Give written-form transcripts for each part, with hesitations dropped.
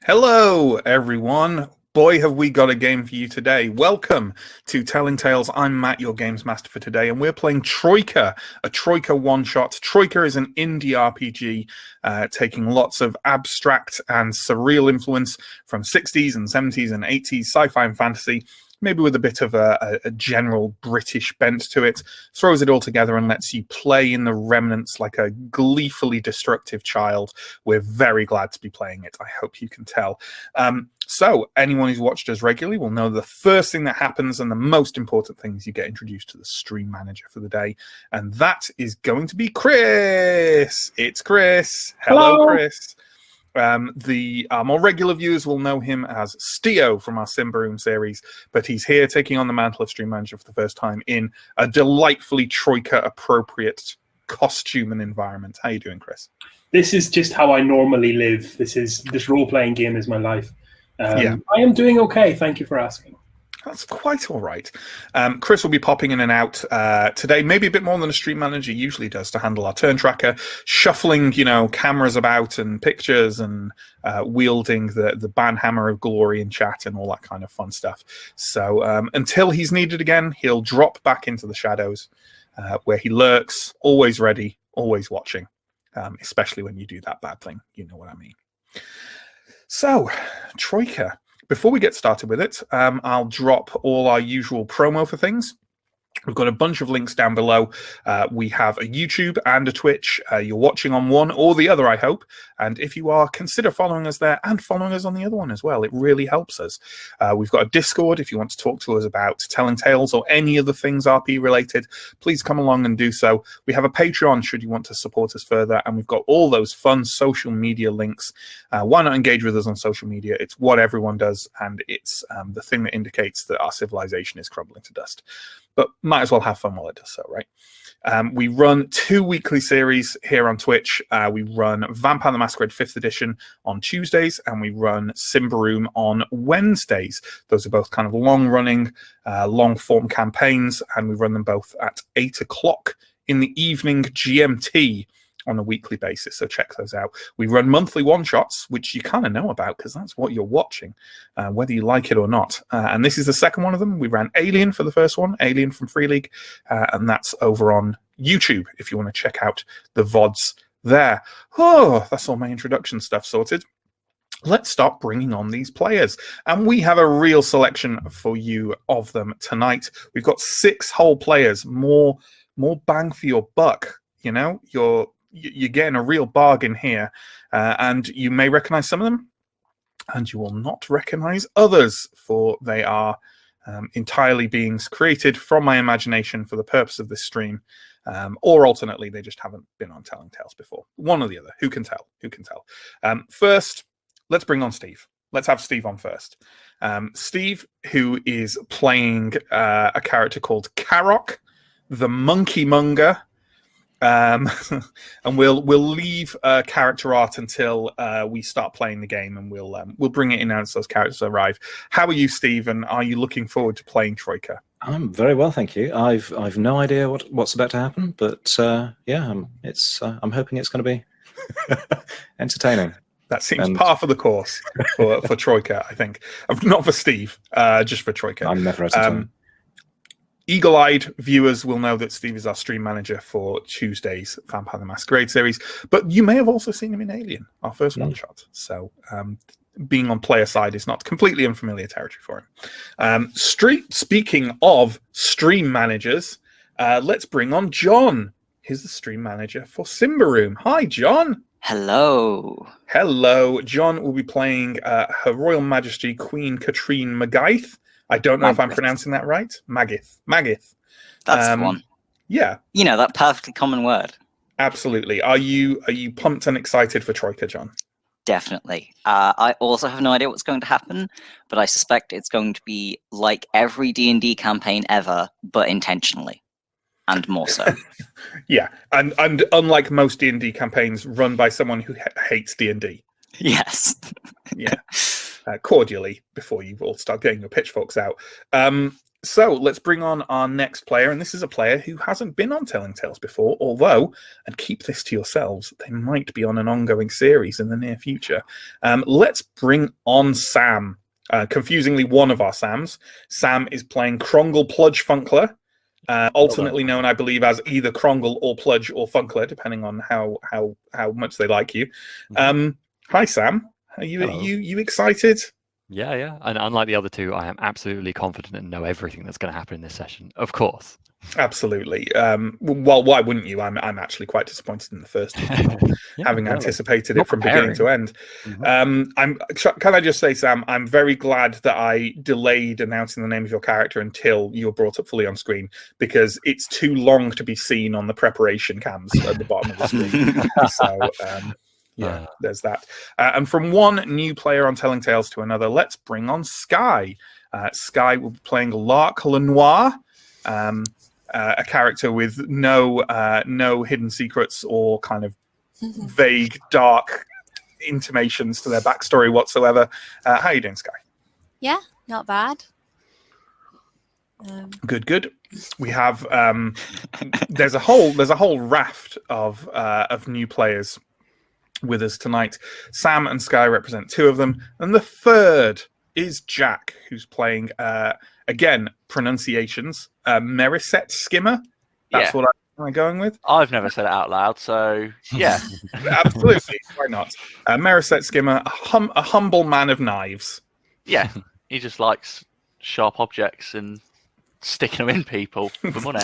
Hello, everyone. Boy, have we got a game for you today. Welcome to Telling Tales. I'm Matt, your games master for today, and we're playing Troika, a Troika one-shot. Troika is an indie RPG taking lots of abstract and surreal influence from 60s and 70s and 80s sci-fi and fantasy, maybe with a bit of a general British bent to it, throws it all together and lets you play in the remnants like a gleefully destructive child. We're very glad to be playing it. I hope you can tell. So anyone who's watched us regularly will know the first thing that happens and the most important thing is you get introduced to the stream manager for the day. And that is going to be Chris. It's Chris. Hello. Chris. Our more regular viewers will know him as Steo from our Simbaroom series, but he's here taking on the mantle of stream manager for the first time in a delightfully Troika-appropriate costume and environment. How are you doing, Chris? This is just how I normally live. This role-playing game is my life. Yeah. I am doing okay. Thank you for asking. That's quite all right. Chris will be popping in and out today, maybe a bit more than a stream manager usually does to handle our turn tracker, shuffling, cameras about and pictures and wielding the banhammer of glory in chat and all that kind of fun stuff. So until he's needed again, he'll drop back into the shadows where he lurks, always ready, always watching, especially when you do that bad thing. You know what I mean. So, Troika. Before we get started with it, I'll drop all our usual promo for things. We've got a bunch of links down below. We have a YouTube and a Twitch. You're watching on one or the other, I hope. And if you are, consider following us there and following us on the other one as well. It really helps us. We've got a Discord if you want to talk to us about Telling Tales or any other things RP related. Please come along and do so. We have a Patreon should you want to support us further. And we've got all those fun social media links. Why not engage with us on social media? It's what everyone does. And it's the thing that indicates that our civilization is crumbling to dust. But might as well have fun while it does so, right? We run 2 weekly series here on Twitch. We run Vampire the Masquerade 5th edition on Tuesdays, and we run Simbaroom on Wednesdays. Those are both kind of long-running, long-form campaigns, and we run them both at 8 o'clock in the evening GMT on a weekly basis, so check those out. We run monthly one-shots, which you kind of know about because that's what you're watching, whether you like it or not. And this is the second one of them. We ran Alien for the first one, Alien from Free League, and that's over on YouTube if you want to check out the VODs there. Oh, that's all my introduction stuff sorted. Let's start bringing on these players. And we have a real selection for you of them tonight. We've got 6 whole players, more bang for your buck. You're getting a real bargain here, and you may recognize some of them, and you will not recognize others, for they are entirely beings created from my imagination for the purpose of this stream, or alternately, they just haven't been on Telling Tales before. One or the other. Who can tell? Who can tell? First, let's bring on Steve. Let's have Steve on first. Steve, who is playing a character called Karok, the Monkey Monger. And we'll leave character art until we start playing the game, and we'll bring it in as those characters arrive. How are you, Steve? And are you looking forward to playing Troika? I'm very well, thank you. I've no idea what's about to happen, but I'm hoping it's going to be entertaining. That seems par for the course for Troika, I think. Not for Steve, just for Troika. I'm never at a time. Eagle-eyed viewers will know that Steve is our stream manager for Tuesday's Vampire the Masquerade series, but you may have also seen him in Alien, our first one-shot. So being on player side is not completely unfamiliar territory for him. Speaking of stream managers, let's bring on John. He's the stream manager for Simbaroom. Hi, John. Hello. Hello. John will be playing Her Royal Majesty Queen Katrine Magaith. I don't know if I'm pronouncing that right. Magaith. That's the one. Yeah. That perfectly common word. Absolutely. Are you pumped and excited for Troika, John? Definitely. I also have no idea what's going to happen, but I suspect it's going to be like every D&D campaign ever, but intentionally, and more so. Yeah, and unlike most D&D campaigns run by someone who hates D&D. Yes. Yeah. Cordially, before you all start getting your pitchforks out. So let's bring on our next player, and this is a player who hasn't been on Telling Tales before, although, and keep this to yourselves, they might be on an ongoing series in the near future. Let's bring on Sam. Confusingly, one of our Sams. Sam is playing Krongle Pludge Funkler, alternately known, I believe, as either Krongle or Pludge or Funkler, depending on how much they like you. Hi, Sam. Are you excited? Yeah. And unlike the other two, I am absolutely confident and know everything that's going to happen in this session. Of course. Absolutely. Well, why wouldn't you? I'm actually quite disappointed in the first two, having anticipated it from beginning to end. Can I just say, Sam, I'm very glad that I delayed announcing the name of your character until you were brought up fully on screen, because it's too long to be seen on the preparation cams at the bottom of the screen. So, there's that. And from one new player on Telling Tales to another, let's bring on Skye. Skye will be playing Lark Lenoir, a character with no hidden secrets or kind of vague, dark intimations to their backstory whatsoever. How are you doing, Skye? Yeah, not bad. Good. We have there's a whole raft of new players with us tonight. Sam and Skye represent two of them, and the third is Jack, who's playing again, pronunciations, Meriset Skimmer. That's what I'm going with. I've never said it out loud, so yeah. Absolutely, why not? Meriset Skimmer, a humble man of knives. Yeah, he just likes sharp objects and sticking them in people for money.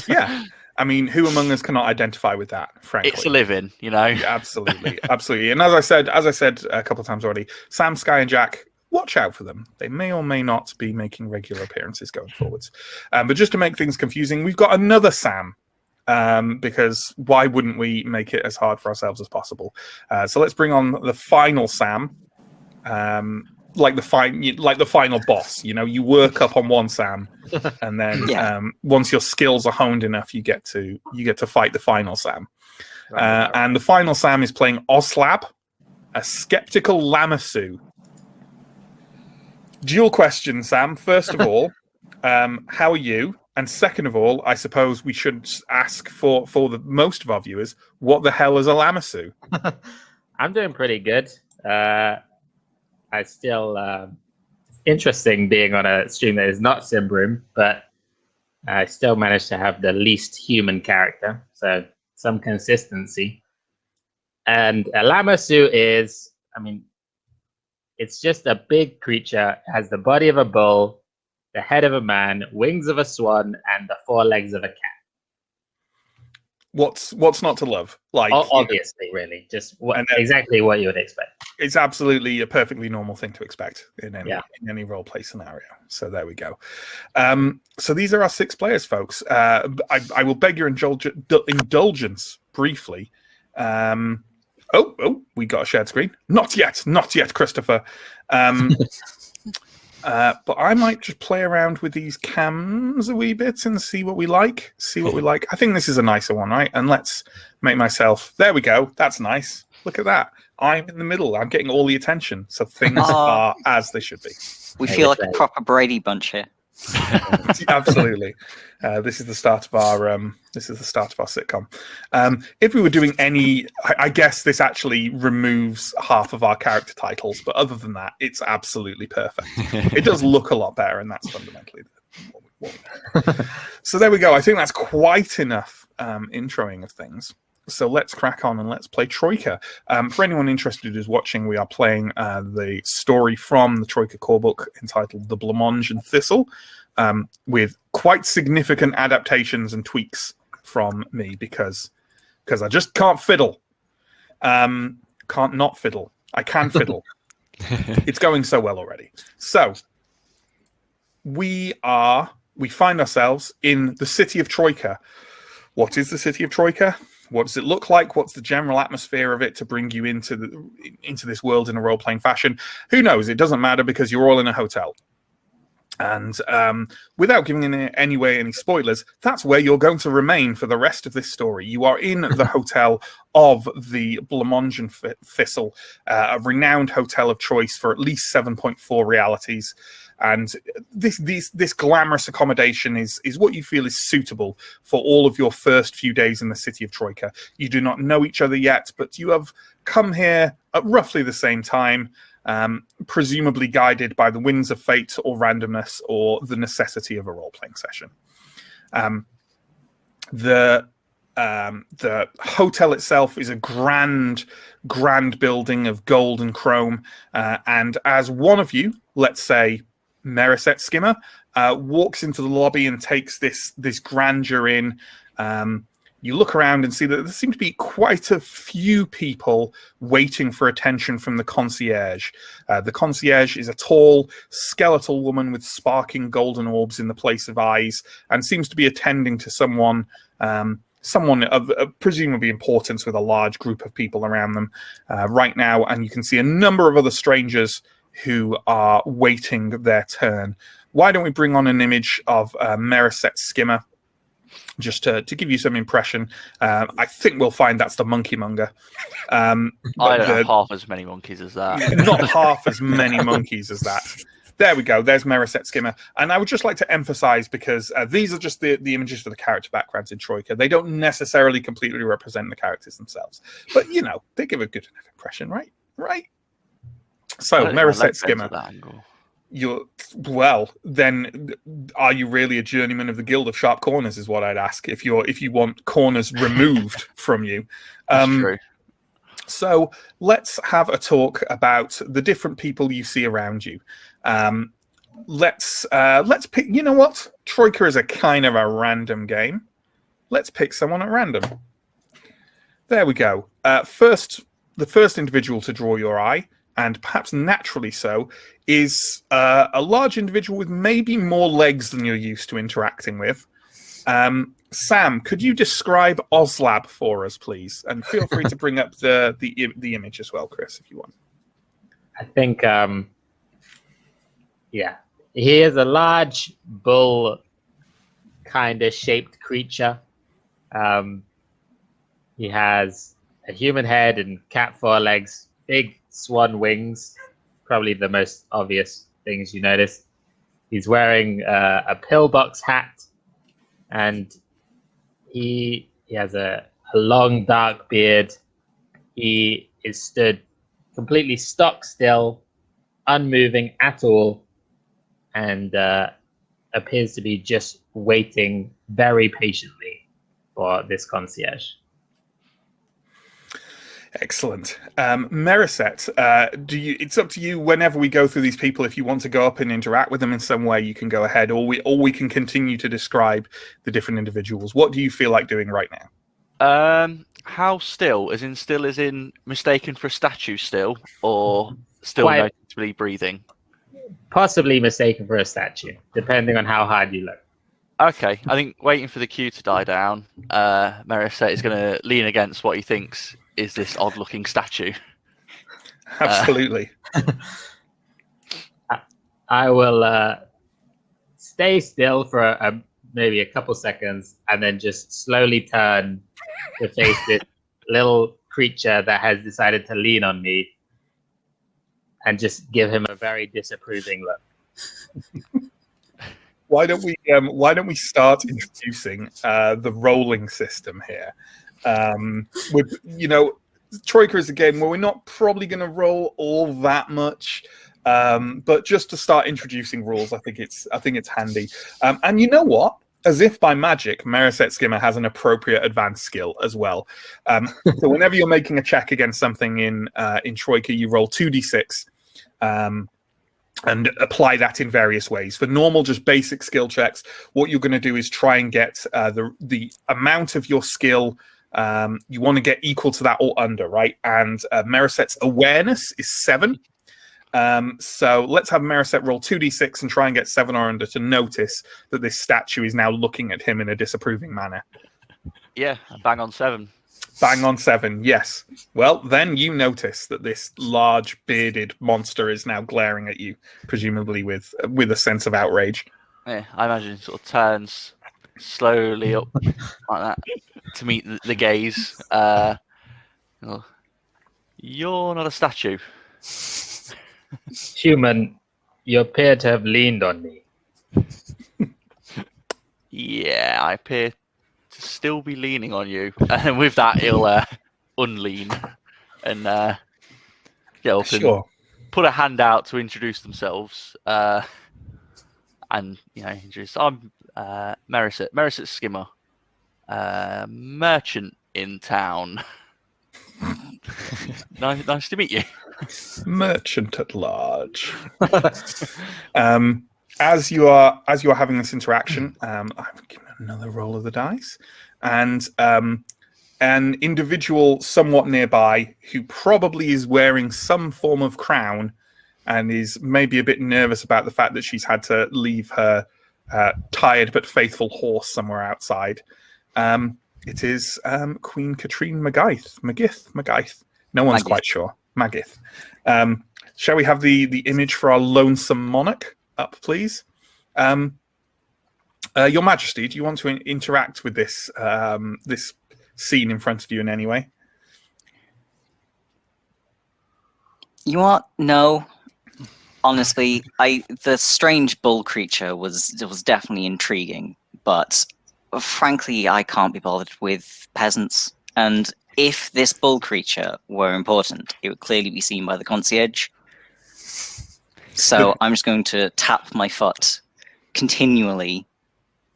Yeah. I mean, who among us cannot identify with that, frankly? It's a living, you know. Yeah, absolutely. And as I said a couple of times already, Sam, Skye, and Jack, watch out for them. They may or may not be making regular appearances going forwards. But just to make things confusing, we've got another Sam, because why wouldn't we make it as hard for ourselves as possible? So let's bring on the final Sam, like the final boss. You know, you work up on one Sam, and then once your skills are honed enough, you get to fight the final Sam. And the final Sam is playing Oslab, a skeptical Lamassu. Dual question, Sam. First of all, how are you? And second of all, I suppose we should ask for the most of our viewers, what the hell is a Lamassu? I'm doing pretty good. I still interesting being on a stream that is not Simbroom, but I still managed to have the least human character, so some consistency. And a Lamassu is, I mean, it's just a big creature. It has the body of a bull, the head of a man, wings of a swan, and the forelegs of a cat. What's not to love? Like, obviously, really, just exactly what you would expect. It's absolutely a perfectly normal thing to expect in any role play scenario. So there we go. So these are our 6 players, folks. I will beg your indulgence briefly. We got a shared screen. Not yet, Christopher. But I might just play around with these cams a wee bit and see what we like. I think this is a nicer one, right? And let's make myself... There we go. That's nice. Look at that. I'm in the middle. I'm getting all the attention. So things are as they should be. We feel like a proper Brady Bunch here. Absolutely. This is the start of our sitcom. If we were doing any, I guess this actually removes half of our character titles, but other than that, it's absolutely perfect. It does look a lot better, and that's fundamentally what we want. So there we go. I think that's quite enough introing of things. So let's crack on and let's play Troika. For anyone interested who's watching, we are playing the story from the Troika core book entitled The Blancmange Thistle, with quite significant adaptations and tweaks from me because I just can't fiddle. Can't not fiddle. I can fiddle. It's going so well already. So we find ourselves in the city of Troika. What is the city of Troika? What does it look like? What's the general atmosphere of it to bring you into this world in a role-playing fashion? Who knows? It doesn't matter because you're all in a hotel. And without giving any spoilers, that's where you're going to remain for the rest of this story. You are in the hotel of the Blancmange Thistle, a renowned hotel of choice for at least 7.4 realities. and this glamorous accommodation is what you feel is suitable for all of your first few days in the city of Troika. You do not know each other yet, but you have come here at roughly the same time, presumably guided by the winds of fate or randomness or the necessity of a role-playing session. The hotel itself is a grand building of gold and chrome, and as one of you, let's say Meriset Skimmer, walks into the lobby and takes this grandeur in, you look around and see that there seem to be quite a few people waiting for attention from the concierge. The concierge is a tall, skeletal woman with sparking golden orbs in the place of eyes, and seems to be attending to someone of presumably importance with a large group of people around them right now. And you can see a number of other strangers who are waiting their turn. Why don't we bring on an image of Meriset Skimmer, just to give you some impression. I think we'll find that's the monkey monger. I don't have half as many monkeys as that. Not half as many monkeys as that. There we go. There's Meriset Skimmer. And I would just like to emphasize, because these are just the images for the character backgrounds in Troika. They don't necessarily completely represent the characters themselves. But, they give a good enough impression, right? Right? So, Meriset Skimmer. Then are you really a journeyman of the Guild of Sharp Corners is what I'd ask, if you want corners removed from you. That's true. So let's have a talk about the different people you see around you. Let's pick, you know what? Troika is a kind of a random game. Let's pick someone at random. There we go. The first individual to draw your eye, and perhaps naturally so, is a large individual with maybe more legs than you're used to interacting with. Sam, could you describe Oslab for us, please? And feel free to bring up the image as well, Chris, if you want. I think, he is a large bull kind of shaped creature. He has a human head and cat forelegs, big swan wings, probably the most obvious things you notice. He's wearing a pillbox hat, and he has a long dark beard. He is stood completely stock still, unmoving at all, and appears to be just waiting very patiently for this concierge. Excellent. Meriset, it's up to you whenever we go through these people. If you want to go up and interact with them in some way, you can go ahead, or we can continue to describe the different individuals. What do you feel like doing right now? How still? As in mistaken for a statue still, or still Quite noticeably breathing? Possibly mistaken for a statue, depending on how hard you look. Okay, I think waiting for the queue to die down, Meriset is going to lean against what he thinks is this odd-looking statue. Absolutely. I will stay still for maybe a couple seconds, and then just slowly turn to face this little creature that has decided to lean on me, and just give him a very disapproving look. Why don't we start introducing the rolling system here? Troika is a game where we're not probably going to roll all that much, but just to start introducing rules, I think it's handy. And you know what? As if by magic, Meriset Skimmer has an appropriate advanced skill as well. So whenever you're making a check against something in Troika, you roll 2d6. And apply that in various ways. For normal, just basic skill checks, what you're going to do is try and get the amount of your skill you want to get equal to that or under, right? And Meriset's awareness is 7. So let's have Meriset roll 2d6 and try and get 7 or under to notice that this statue is now looking at him in a disapproving manner. Yeah, bang on 7. Bang on 7, yes. Well, then you notice that this large bearded monster is now glaring at you, presumably with a sense of outrage. Yeah, I imagine it sort of turns slowly up like that to meet the gaze. You're not a statue. Human, You appear to have leaned on me. Yeah, I appear to still be leaning on you. And with that, he'll unlean and get up Sure. and put a hand out to introduce themselves. And, introduce. I'm Merisset Skimmer, merchant in town. Nice to meet you. Merchant at large. As you are having this interaction, I'm giving another roll of the dice, and an individual somewhat nearby who probably is wearing some form of crown and is maybe a bit nervous about the fact that she's had to leave her tired but faithful horse somewhere outside. It is Queen Katrine Magith. No one's quite sure. Magith. Shall we have the image for our lonesome monarch up, please? Your Majesty, do you want to interact with this this scene in front of you in any way? You know what? No. Honestly, the strange bull creature was definitely intriguing, but frankly, I can't be bothered with peasants. And if this bull creature were important, it would clearly be seen by the concierge. So I'm just going to tap my foot continually,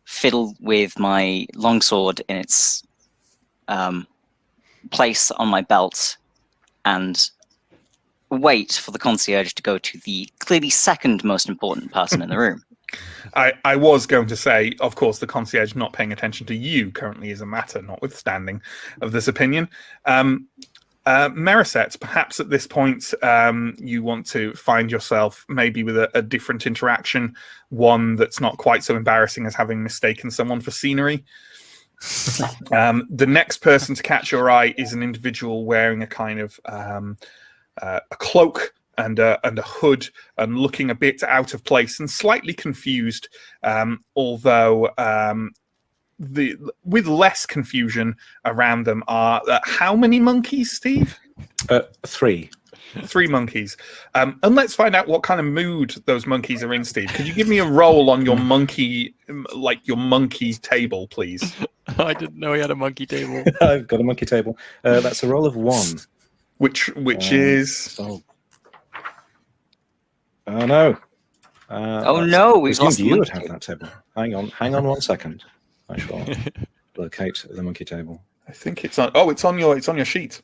fiddle with my longsword in its place on my belt, and wait for the concierge to go to the clearly second most important person in the room. I was going to say, of course, the concierge not paying attention to you currently is a matter, notwithstanding of this opinion. Merisset, perhaps at this point you want to find yourself maybe with a different interaction, one that's not quite so embarrassing as having mistaken someone for scenery. The next person to catch your eye is an individual wearing a kind of a cloak and a hood, and looking a bit out of place and slightly confused, although with less confusion around them are how many monkeys, Steve? 3. 3 monkeys. And let's find out what kind of mood those monkeys are in, Steve. Could you give me a roll on your monkey, your monkey table, please? I didn't know he had a monkey table. I've got a monkey table. That's a roll of 1. Which is... Oh no! Oh no, we've lost you would monkey. have that table. Hang on 1 second. I shall locate the monkey table. I think it's on. Oh, it's on your sheet.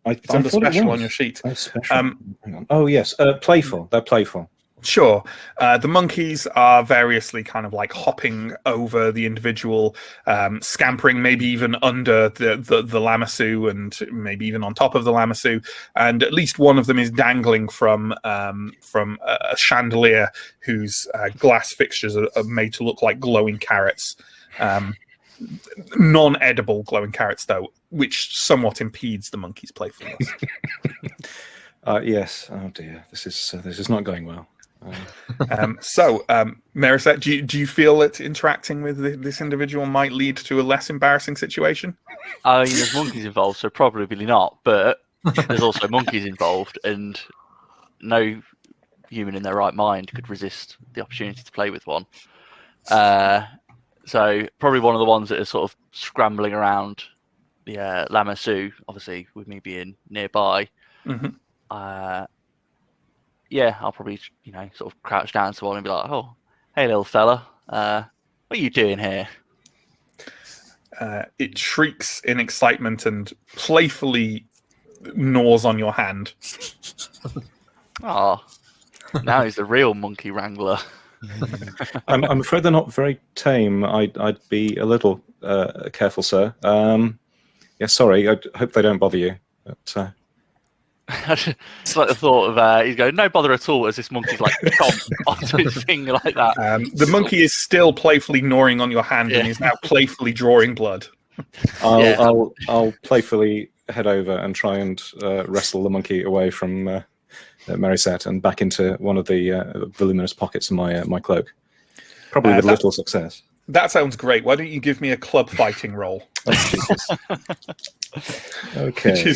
It's under special on your sheet. Oh, special. Hang on. Oh yes, playful. They're playful. Sure. The monkeys are variously kind of like hopping over the individual, scampering maybe even under the lamassu and maybe even on top of the lamassu. And at least one of them is dangling from a chandelier whose glass fixtures are made to look like glowing carrots. Non-edible glowing carrots, though, which somewhat impedes the monkey's playfulness. Yes. Oh dear. This is not going well. Merisset, do you feel that interacting with this individual might lead to a less embarrassing situation? I mean, there's monkeys involved, so probably not. But there's also monkeys involved, and no human in their right mind could resist the opportunity to play with one. So probably one of the ones that are sort of scrambling around the lamassu, obviously with me being nearby. Mm-hmm. Yeah, I'll probably, sort of crouch down to one and be like, "Oh, hey, little fella, what are you doing here?" It shrieks in excitement and playfully gnaws on your hand. Oh, now he's the real monkey wrangler. I'm afraid they're not very tame. I'd be a little careful, sir. Yeah, sorry. I hope they don't bother you. But, it's like the thought of he's going, no bother at all, as this monkey's like chomped onto his finger like that. The monkey is still playfully gnawing on your hand and is now playfully drawing blood. I'll playfully head over and try and wrestle the monkey away from Merisset and back into one of the voluminous pockets of my cloak. Probably with little success. That sounds great. Why don't you give me a club fighting roll? Okay.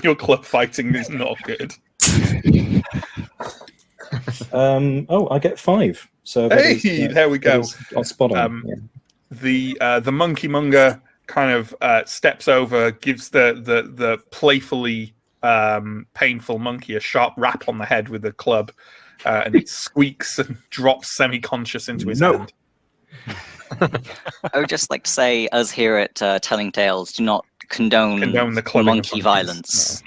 Your club fighting is not good. I get 5. So that Hey, is, there we go. On spot on. The monkey monger kind of steps over, gives the playfully painful monkey a sharp rap on the head with a club, and it squeaks and drops semi-conscious into his hand. I would just like to say, us here at Telling Tales do not condone The clubbing of monkey monkeys. violence.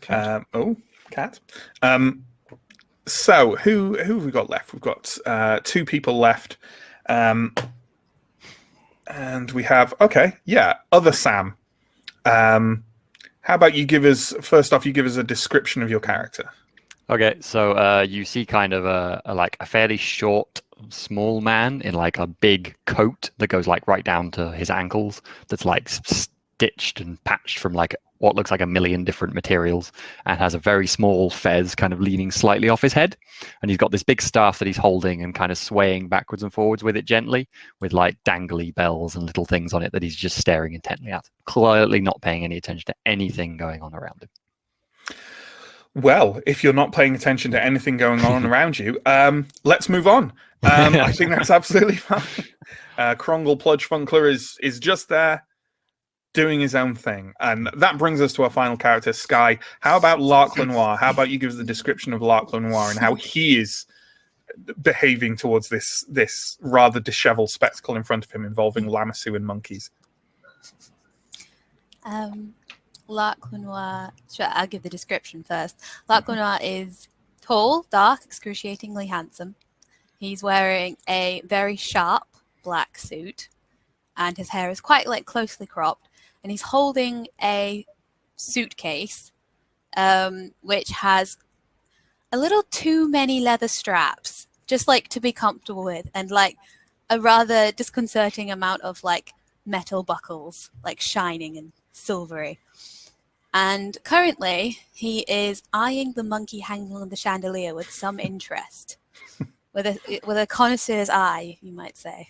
Cat. Cat. So who have we got left? We've got 2 people left, and we have other Sam. How about you give us a description of your character? Okay, so you see kind of a fairly short, small man in like a big coat that goes like right down to his ankles. That's like stitched and patched from like what looks like a million different materials, and has a very small fez kind of leaning slightly off his head. And he's got this big staff that he's holding and kind of swaying backwards and forwards with it gently, with like dangly bells and little things on it that he's just staring intently at, clearly not paying any attention to anything going on around him. Well, if you're not paying attention to anything going on around you, let's move on. I think that's absolutely fine. Krongel Pludgefunkler is just there doing his own thing. And that brings us to our final character, Skye. How about Lark Lenoir? How about you give us the description of Lark Lenoir and how he is behaving towards this rather disheveled spectacle in front of him involving Lamassu and monkeys? Lark Lenoir, sure, I'll give the description first. Lark Lenoir is tall, dark, excruciatingly handsome. He's wearing a very sharp black suit, and his hair is quite closely cropped, and he's holding a suitcase which has a little too many leather straps, just to be comfortable with, and a rather disconcerting amount of metal buckles, shining and silvery. And currently, he is eyeing the monkey hanging on the chandelier with some interest, with a connoisseur's eye, you might say.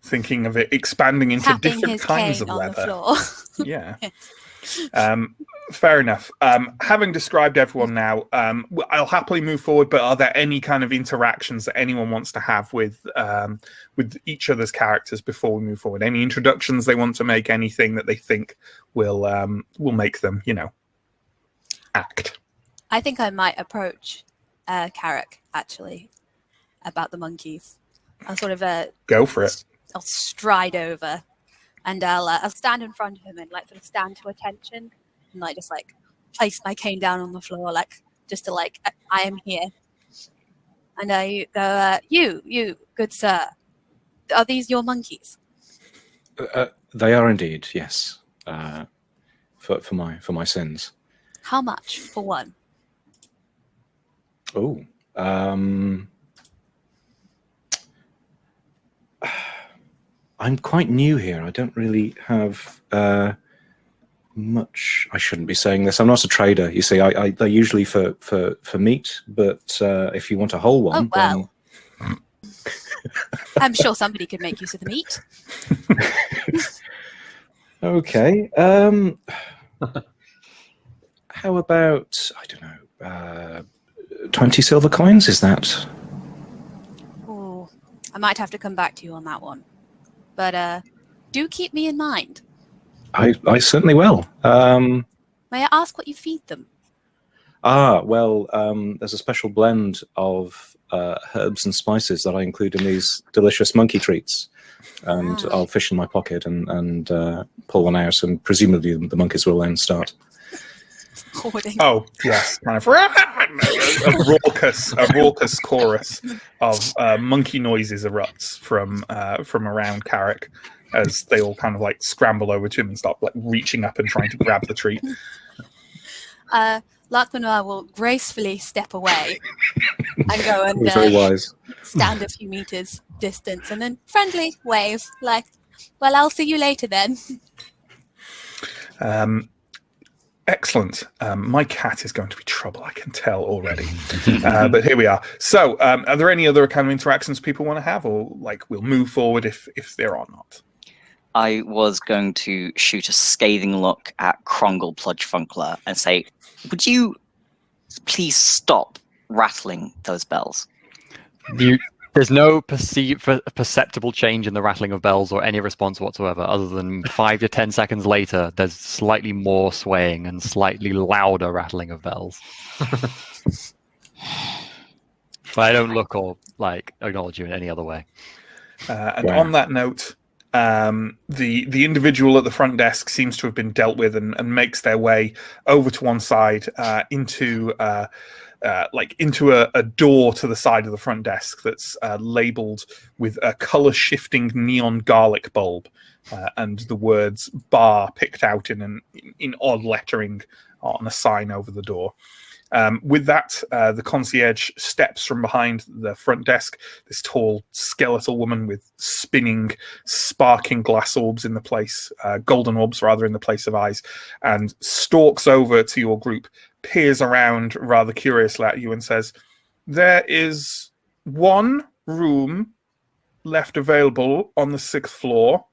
Thinking of it expanding into Tapping different his kinds cane of on leather. the floor. Yeah. Fair enough. Having described everyone now, I'll happily move forward, but are there any kind of interactions that anyone wants to have with each other's characters before we move forward? Any introductions they want to make, anything that they think will make them, act? I think I might approach Carrick, actually, about the monkeys. I'll sort of go for it. I'll stride over, and I'll stand in front of him and sort of stand to attention, and just place my cane down on the floor, just to I am here. And I go, you good sir, are these your monkeys? They are indeed, yes. For my sins. How much for one? Oh, I'm quite new here. I don't really have much. I shouldn't be saying this. I'm not a trader. You see, they're usually for meat. But if you want a whole one, well. Then... I'm sure somebody could make use of the meat. Okay. How about, I don't know, 20 silver coins? Is that? Oh, I might have to come back to you on that one. But do keep me in mind. I certainly will. May I ask what you feed them? Well, there's a special blend of herbs and spices that I include in these delicious monkey treats. And I'll fish in my pocket and pull one out, and presumably the monkeys will then start. Hoarding. Oh, yes. Kind of a raucous chorus of monkey noises erupts from around Carrick as they all kind of scramble over to him and start reaching up and trying to grab the treat. Lark Lenoir will gracefully step away and go and very wise. Stand a few meters distance and then friendly wave well, I'll see you later then. Excellent. My cat is going to be trouble, I can tell already. But here we are. So, are there any other kind of interactions people want to have, or we'll move forward if there are not? I was going to shoot a scathing look at Krongle Pludgefunkler and say, would you please stop rattling those bells? There's no perceptible change in the rattling of bells or any response whatsoever, other than 5 to 10 seconds later, there's slightly more swaying and slightly louder rattling of bells. But I don't look or acknowledge you in any other way. And on that note, the individual at the front desk seems to have been dealt with and makes their way over to one side into a door to the side of the front desk that's labeled with a color-shifting neon garlic bulb and the words "bar" picked out in odd lettering on a sign over the door. With that, the concierge steps from behind the front desk, this tall skeletal woman with spinning, sparking glass orbs in the place, golden orbs rather, in the place of eyes, and stalks over to your group, peers around rather curiously at you and says, "There is one room left available on the 6th floor.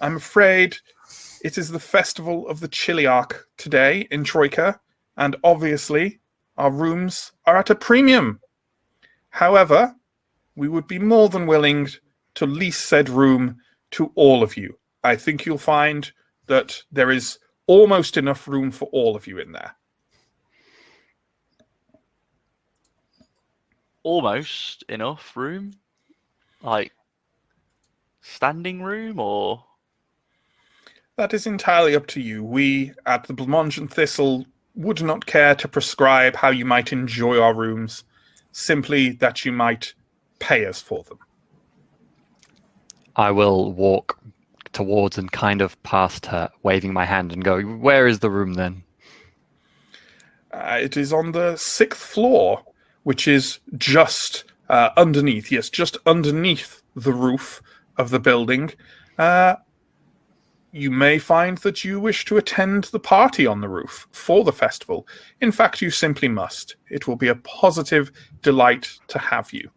I'm afraid it is the festival of the Chiliarch today in Troika, and obviously our rooms are at a premium. However, we would be more than willing to lease said room to all of you. I think you'll find that there is almost enough room for all of you in there." Almost enough room? Like, standing room, or...? That is entirely up to you. We, at the Blancmange Thistle, would not care to prescribe how you might enjoy our rooms, simply that you might pay us for them. I will walk towards and kind of past her, waving my hand and go, "Where is the room then?" It is on the 6th floor, which is just underneath. Yes, just underneath the roof of the building. You may find that you wish to attend the party on the roof for the festival. In fact, you simply must. It will be a positive delight to have you.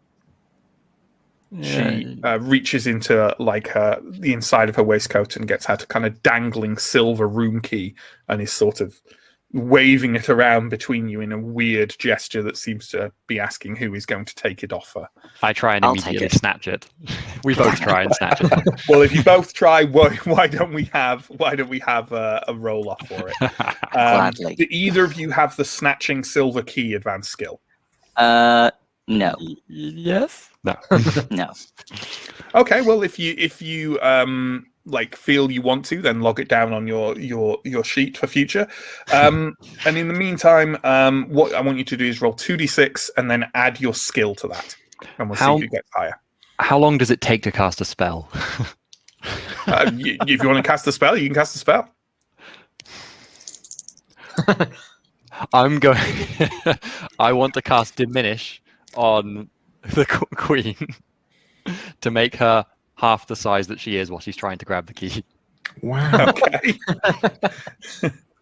She reaches into the inside of her waistcoat and gets out a kind of dangling silver room key and is sort of waving it around between you in a weird gesture that seems to be asking who is going to take it off her. I try and I'll immediately take it. snatch it. We both try and snatch it. Well, if you both try, why don't we have a roll off for it? Gladly. Do either of you have the snatching silver key advanced skill? No. Yes? No. No. Okay, well, if you feel you want to, then log it down on your sheet for future. And in the meantime, what I want you to do is roll 2d6 and then add your skill to that, and we'll see who gets higher. How long does it take to cast a spell? If you want to cast a spell, you can cast a spell. I'm going. I want to cast Diminish on the queen to make her half the size that she is while she's trying to grab the key. Wow. Okay.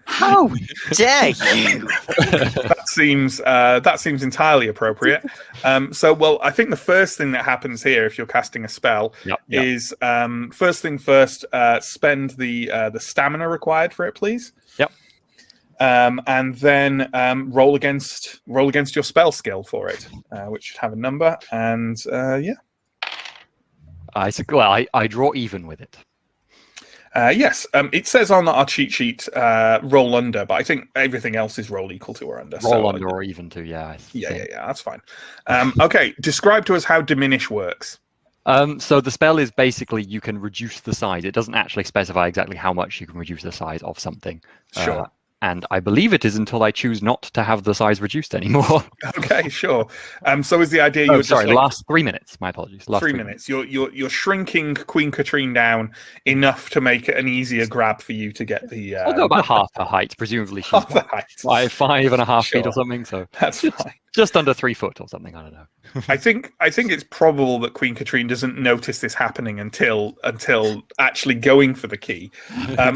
How dare you? That seems entirely appropriate. Well, I think the first thing that happens here, if you're casting a spell, is first thing first. Spend the stamina required for it, please. Yep. And then roll against your spell skill for it, which should have a number. And yeah. I draw even with it. Yes, it says on our cheat sheet roll under, but I think everything else is roll equal to or under. Roll under or even to, yeah. Yeah, that's fine. Okay, describe to us how Diminish works. So the spell is basically you can reduce the size. It doesn't actually specify exactly how much you can reduce the size of something. Sure. And I believe it is until I choose not to have the size reduced anymore. Okay, sure. So is the idea last 3 minutes. My apologies. Last 3 minutes. You're shrinking Queen Katrine down enough to make it an easier grab for you to get the. About half her height, presumably. She's half the height. 5.5 feet Sure. or something. So that's fine. Just under 3 foot or something. I don't know. I think it's probable that Queen Katrine doesn't notice this happening until actually going for the key.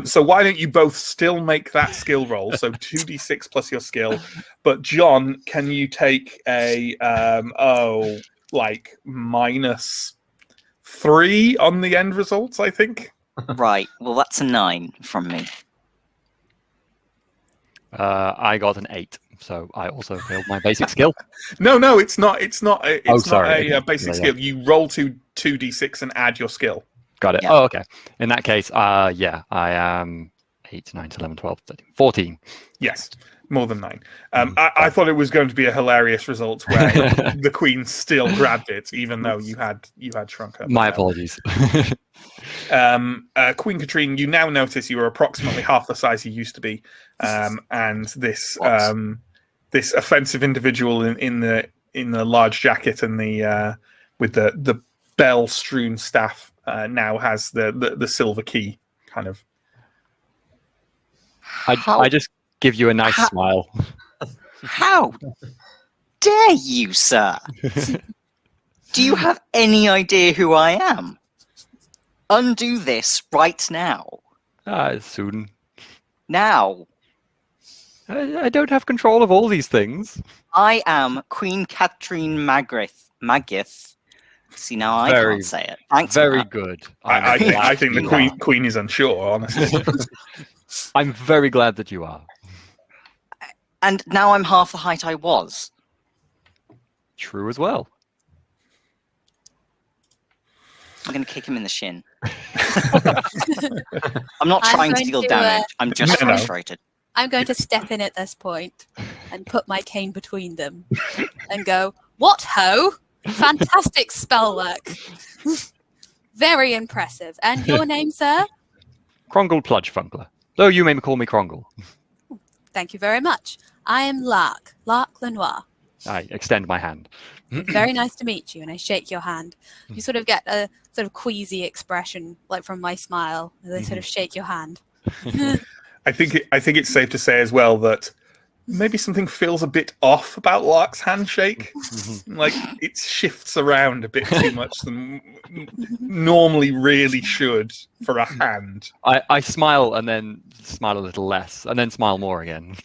So why don't you both still make that skill roll? So 2d6 plus your skill. But John, can you take a -3 on the end results? I think. Right. Well, that's a 9 from me. I got an 8, so I also failed my basic skill. No, it's not. It's not. It's not sorry. a basic Yeah. skill. You roll 2d6 and add your skill. Got it. Yeah. Oh, okay. In that case, yeah, I am 8, 9, 10, 11, 12, 13, 14. Yes, more than 9. I thought it was going to be a hilarious result where the queen still grabbed it, even though you had shrunk her. My apologies. Queen Katrine, you now notice you are approximately half the size you used to be, and this this offensive individual in the large jacket and the with the bell strewn staff now has the silver key kind of. I just give you a nice smile. How dare you, sir? Do you have any idea who I am? Undo this right now. Soon. Now. I don't have control of all these things. I am Queen Catherine Magith. See, now I Very- can't say it. Thanks for Very that. good. I think the you queen is unsure, honestly. are. I'm very glad that you are. And now I'm half the height I was. True as well. I'm going to kick him in the shin. I'm not I'm trying to going deal to, damage. I'm just No, no. frustrated. I'm going to step in at this point and put my cane between them and go, "What ho! Fantastic spell work. Very impressive. And your name, sir?" Krongle Pludgefunkler. Though you may call me Krongle. "Thank you very much. I am Lark Lenoir. I extend my hand. Very nice to meet you." And I shake your hand. You sort of get a sort of queasy expression, like from my smile, as I sort of shake your hand. I think it's safe to say as well that maybe something feels a bit off about Lark's handshake. Like it shifts around a bit too much than normally really should for a hand. I smile and then smile a little less and then smile more again.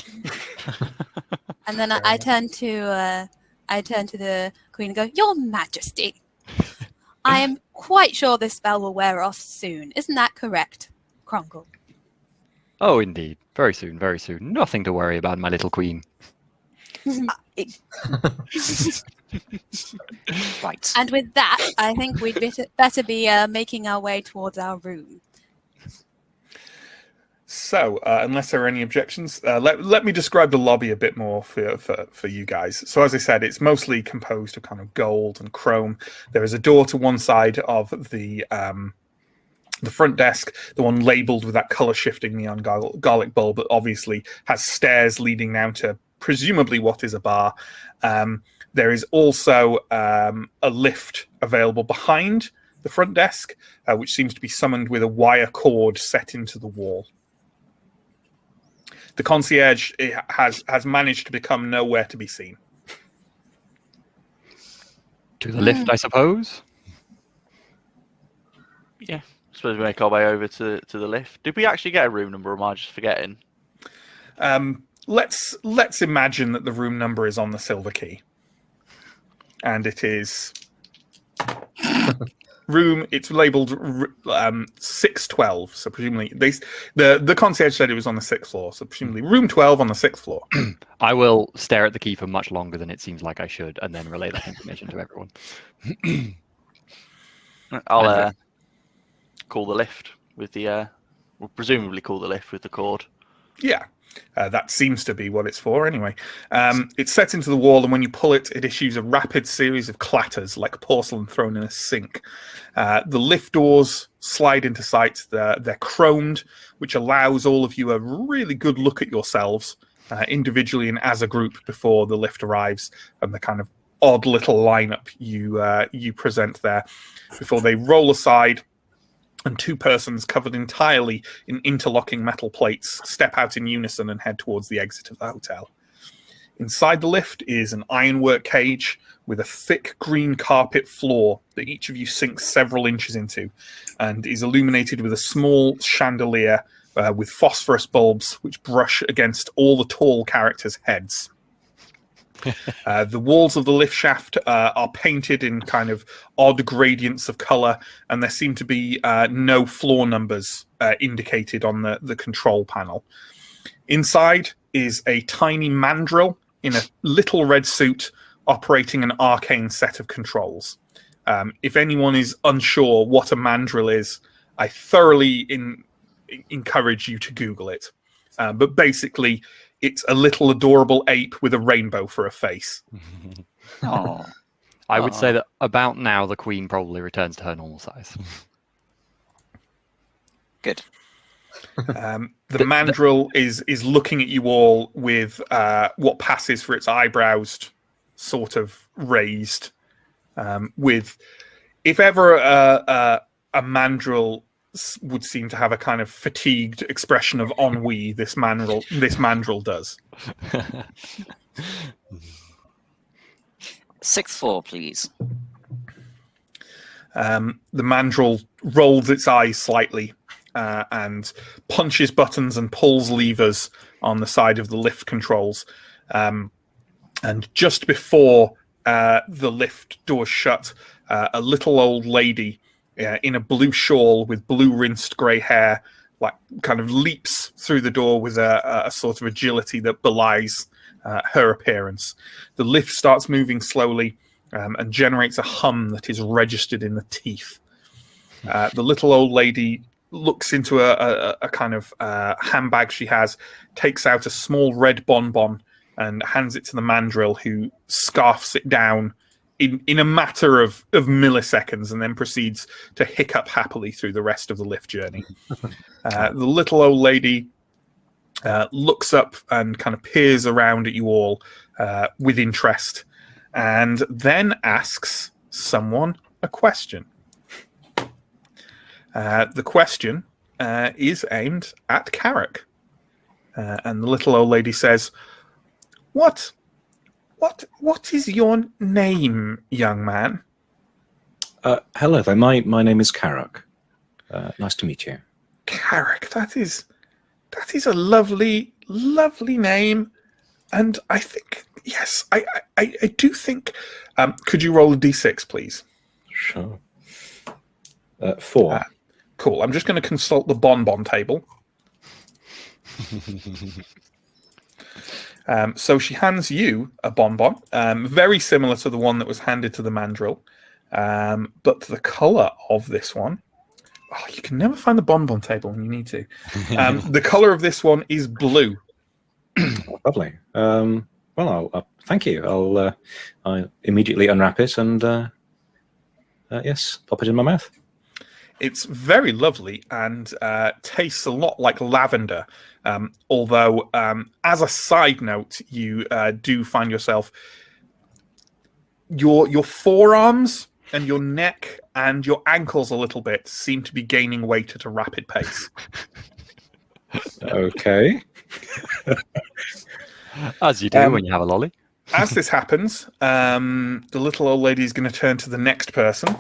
And then I turn to the queen and go, "Your Majesty, I am quite sure this spell will wear off soon. Isn't that correct, Krongle?" Oh, indeed. Very soon, very soon. Nothing to worry about, my little queen. Right. And with that, I think we'd better be making our way towards our room. So, unless there are any objections, let me describe the lobby a bit more for you guys. So, as I said, it's mostly composed of kind of gold and chrome. There is a door to one side of the front desk, the one labelled with that colour-shifting neon garlic bulb, that obviously has stairs leading down to presumably what is a bar. There is also a lift available behind the front desk, which seems to be summoned with a wire cord set into the wall. The concierge has managed to become nowhere to be seen. To the lift, I suppose? Yeah. I suppose we make our way over to the lift. Did we actually get a room number, or am I just forgetting? Let's imagine that the room number is on the silver key, and it is room. It's labelled 612. So presumably, the concierge said it was on the 6th floor. So presumably, room 12 on the 6th floor. I will stare at the key for much longer than it seems like I should, and then relay that information to everyone. I'll call the lift with the. We'll presumably call the lift with the cord. Yeah. That seems to be what it's for anyway. It's set into the wall, and when you pull it, it issues a rapid series of clatters like porcelain thrown in a sink. The lift doors slide into sight. They're chromed, which allows all of you a really good look at yourselves individually and as a group before the lift arrives, and the kind of odd little lineup you present there before they roll aside. And two persons covered entirely in interlocking metal plates step out in unison and head towards the exit of the hotel. Inside the lift is an ironwork cage with a thick green carpet floor that each of you sinks several inches into, and is illuminated with a small chandelier with phosphorus bulbs which brush against all the tall characters' heads. The walls of the lift shaft are painted in kind of odd gradients of color, and there seem to be no floor numbers indicated on the control panel. Inside is a tiny mandrill in a little red suit operating an arcane set of controls. If anyone is unsure what a mandrill is, I thoroughly encourage you to Google it. But basically, it's a little adorable ape with a rainbow for a face. Oh, I would say that about now the queen probably returns to her normal size. good. The mandrill is looking at you all with what passes for its eyebrows sort of raised. With, if ever a mandrill would seem to have a kind of fatigued expression of ennui, this mandrill does. 6th floor, please. The mandrill rolls its eyes slightly and punches buttons and pulls levers on the side of the lift controls. And just before the lift doors shut, a little old lady in a blue shawl with blue rinsed grey hair, like, kind of leaps through the door with a sort of agility that belies her appearance. The lift starts moving slowly and generates a hum that is registered in the teeth. The little old lady looks into a kind of handbag she has, takes out a small red bonbon and hands it to the mandrill, who scarfs it down in a matter of milliseconds and then proceeds to hiccup happily through the rest of the lift journey. The little old lady looks up and kind of peers around at you all with interest, and then asks someone a question. The question is aimed at Carrick. And the little old lady says, What is your name, young man? Hello there. My name is Carrick. Nice to meet you. Carrick, that is a lovely name, and I think, yes, I do think. Could you roll a d6, please? Sure. 4. Cool. I'm just going to consult the bonbon table. So she hands you a bonbon, very similar to the one that was handed to the mandrill, but the colour of this one, you can never find the bonbon table when you need to. The colour of this one is blue. Lovely. Well, I'll thank you. I'll immediately unwrap it and yes, pop it in my mouth. It's very lovely and tastes a lot like lavender. Although, as a side note, you do find yourself your forearms and your neck and your ankles a little bit seem to be gaining weight at a rapid pace. Okay. As you do when you have a lolly. As this happens, the little old lady is going to turn to the next person.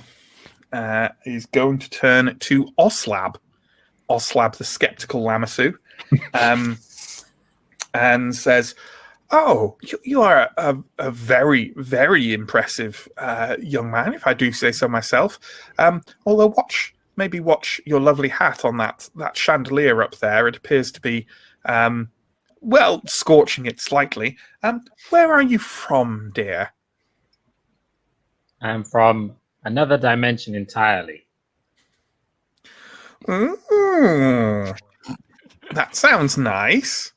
He's going to turn to Oslab, the skeptical Lamassu, and says, "Oh, you are a very, very impressive young man, if I do say so myself. Although maybe watch your lovely hat on that chandelier up there. It appears to be, scorching it slightly. Where are you from, dear?" I'm from another dimension entirely. That sounds nice.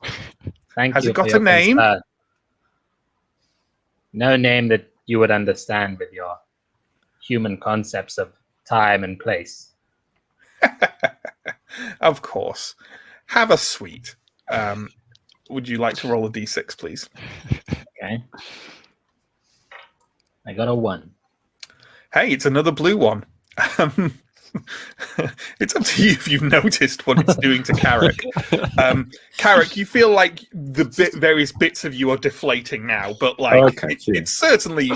Thank Has you. it got for a your name? concern. No name that you would understand with your human concepts of time and place. Of course. Have a sweet. Would you like to roll a d6, please? Okay. I got a 1. Hey, it's another blue one. It's up to you if you've noticed what it's doing to Carrick. Carrick, you feel like the various bits of you are deflating now, but it's certainly,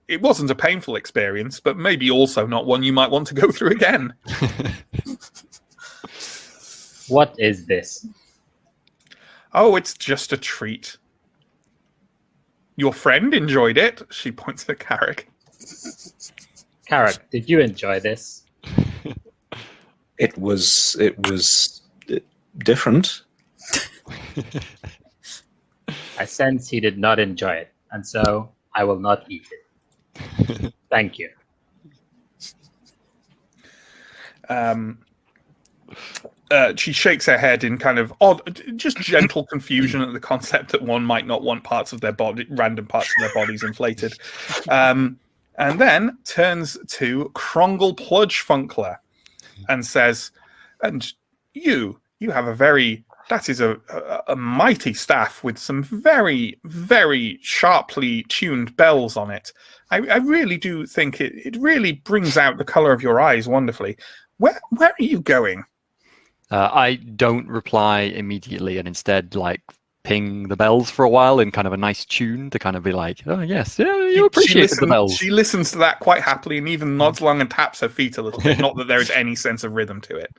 it wasn't a painful experience, but maybe also not one you might want to go through again. What is this? Oh, it's just a treat. your friend enjoyed it. She points at Carrick. Carrick, did you enjoy this? It was different. I sense he did not enjoy it, and so I will not eat it. Thank you. She shakes her head in kind of odd, just gentle confusion at the concept that one might not want parts of their body, random parts of their bodies inflated. And then turns to Krongle Pludge Funkler and says, and you have that is a mighty staff with some very, very sharply tuned bells on it. I really do think it really brings out the color of your eyes wonderfully. Where are you going? I don't reply immediately and instead ping the bells for a while in kind of a nice tune to kind of be like, oh yes, yeah, you appreciate the bells. She listens to that quite happily and even nods along and taps her feet a little bit. Not that there is any sense of rhythm to it.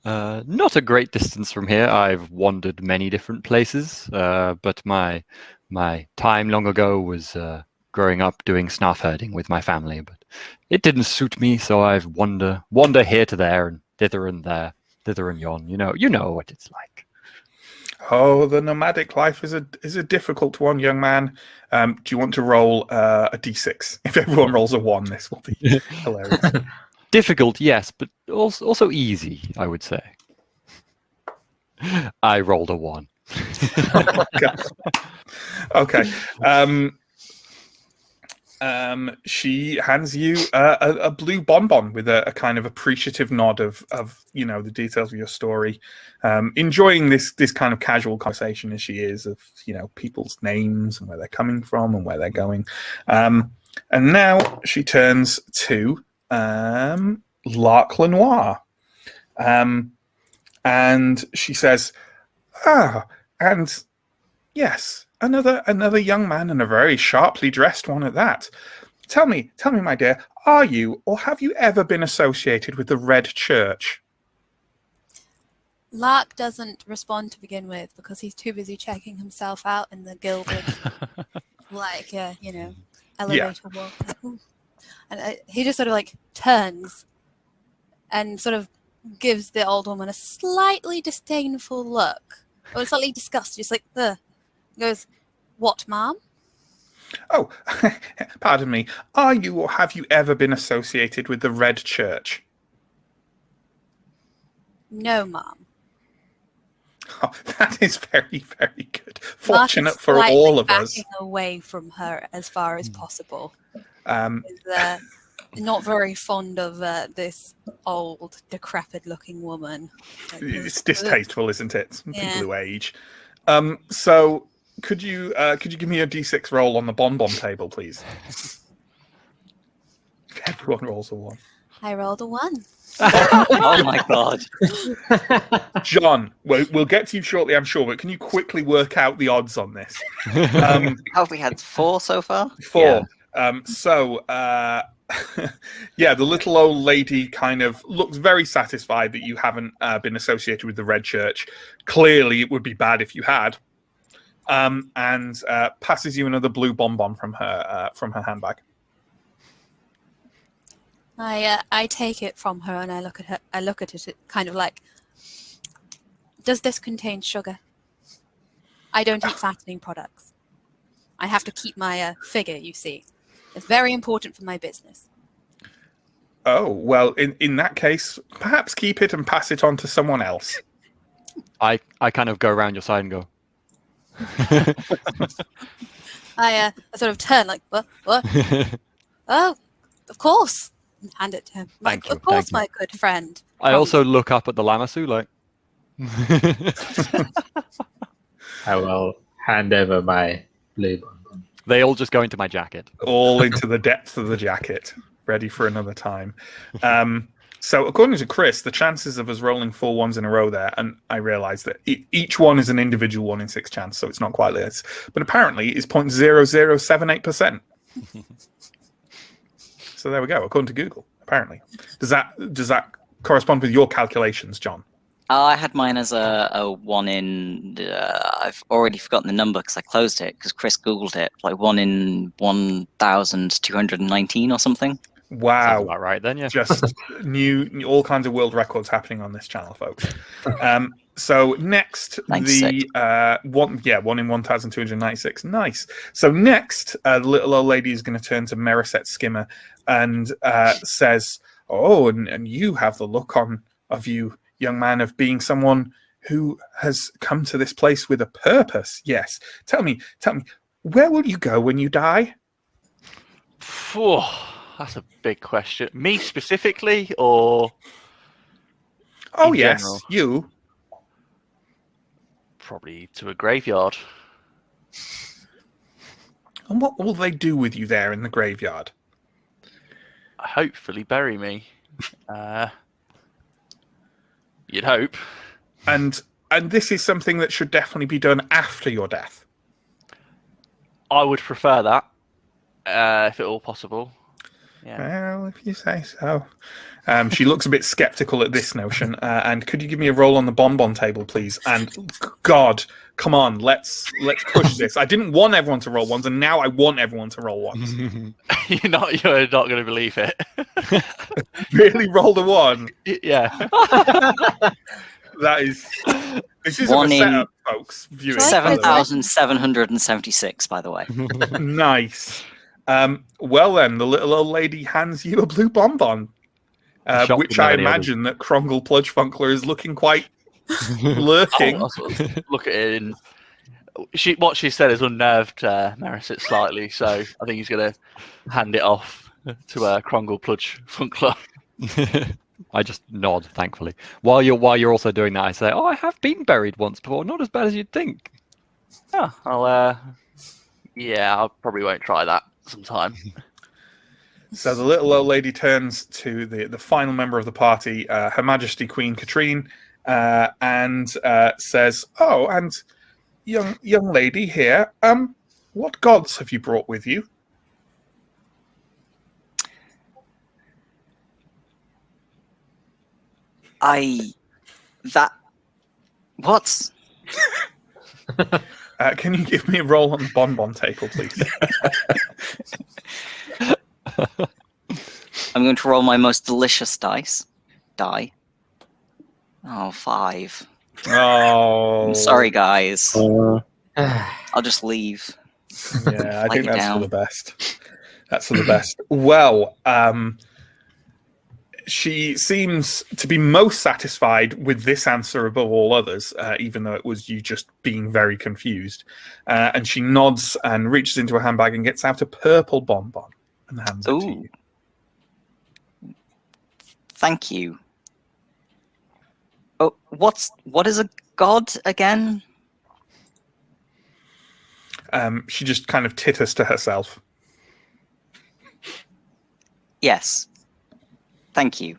Not a great distance from here. I've wandered many different places, but my time long ago was growing up doing snaff herding with my family, but it didn't suit me, so I've wander here to there and thither and there, thither and yon. You know what it's like. Oh, the nomadic life is a difficult one, young man. Do you want to roll a d6? If everyone rolls a 1, this will be hilarious. Difficult, yes, but also easy, I would say. I rolled a 1. Oh, God. Okay. She hands you a blue bonbon with a kind of appreciative nod of the details of your story, enjoying this kind of casual conversation as she is of people's names and where they're coming from and where they're going. And now she turns to Lark Lenoir, and she says, and yes. Another young man, and a very sharply dressed one at that. Tell me, my dear, are you or have you ever been associated with the Red Church? Lark doesn't respond to begin with because he's too busy checking himself out in the gilded, elevator walk. And he just sort of turns and sort of gives the old woman a slightly disdainful look, or slightly disgusted, just ugh. Goes, what, ma'am? Oh, pardon me. Are you or have you ever been associated with the Red Church? No, ma'am. Oh, that is very, very good. Fortunate for all of us. Backing away from her as far as possible. Is, not very fond of this old, decrepit-looking woman. It's distasteful, isn't it? People who age. So. Could you give me a d6 roll on the bonbon table, please? Everyone rolls a 1. I rolled a 1. Oh my god. John, we'll get to you shortly, I'm sure, but can you quickly work out the odds on this? Have we had 4 so far? 4. Yeah. The little old lady kind of looks very satisfied that you haven't been associated with the Red Church. Clearly, it would be bad if you had. And passes you another blue bonbon from her handbag. I take it from her and I look at it kind of like, does this contain sugar? I don't eat fattening products. I have to keep my figure, you see. It's very important for my business. Oh, well, in that case, perhaps keep it and pass it on to someone else. I kind of go around your side and go, I sort of turn what? Oh, of course. And hand it to him. Of course, my good friend. I also look up at the Lamassu like. I will hand over my blue bonbon. They all just go into my jacket. All into the depths of the jacket, ready for another time. So according to Chris, the chances of us rolling 4 1s in a row there, and I realise that each one is an individual 1 in 6 chance, so it's not quite this, but apparently it's 0.0078%. So there we go, according to Google, apparently. Does that correspond with your calculations, John? I had mine as a 1 in. I've already forgotten the number because I closed it because Chris googled it. Like 1 in 1,219 or something. Sounds Wow. about right then, yeah. Just new all kinds of world records happening on this channel, folks. So next, 96. the 1 in 1,296. Nice. So next, the little old lady is going to turn to Meriset Skimmer and says, "Oh, and you have the look of you, young man, of being someone who has come to this place with a purpose. Yes. Tell me, where will you go when you die?" Phew, that's a big question. Me specifically, or Oh, in yes, general? you. Probably to a graveyard. And what will they do with you there in the graveyard? Hopefully bury me. You'd hope. And this is something that should definitely be done after your death. I would prefer that, if at all possible. Yeah. Well, if you say so. She looks a bit skeptical at this notion. And could you give me a roll on the bonbon table, please? And God, come on, let's push this. I didn't want everyone to roll ones, and now I want everyone to roll ones. You're not going to believe it. Really, roll the 1. Yeah. This isn't One a in setup, folks. Viewing, by the way. 7,776, by the way. Nice. Well then, the little old lady hands you a blue bonbon, Shot which with I many imagine that Krongle Pludgefunkler is looking quite lurking. I'll sort of look at it. And what she said has unnerved Meriset slightly, so I think he's going to hand it off to Krongle Pludgefunkler. I just nod, thankfully. While you're also doing that, I say, "Oh, I have been buried once before. Not as bad as you'd think." Yeah, I probably won't try that sometime. So the little old lady turns to the final member of the party, Her Majesty Queen Katrine, and says, "Oh, and young lady here, what gods have you brought with you?" What? Can you give me a roll on the bonbon table, please? I'm going to roll my most delicious die. Oh, 5. Oh, I'm sorry, guys. Uh, I'll just leave. Yeah, I Flag think it that's down. for the best. That's for the best. Well, she seems to be most satisfied with this answer above all others, even though it was you just being very confused. And she nods and reaches into her handbag and gets out a purple bonbon and hands it to Ooh. you. Thank you. Oh, what is a god again? She just kind of titters to herself. Yes. Thank you.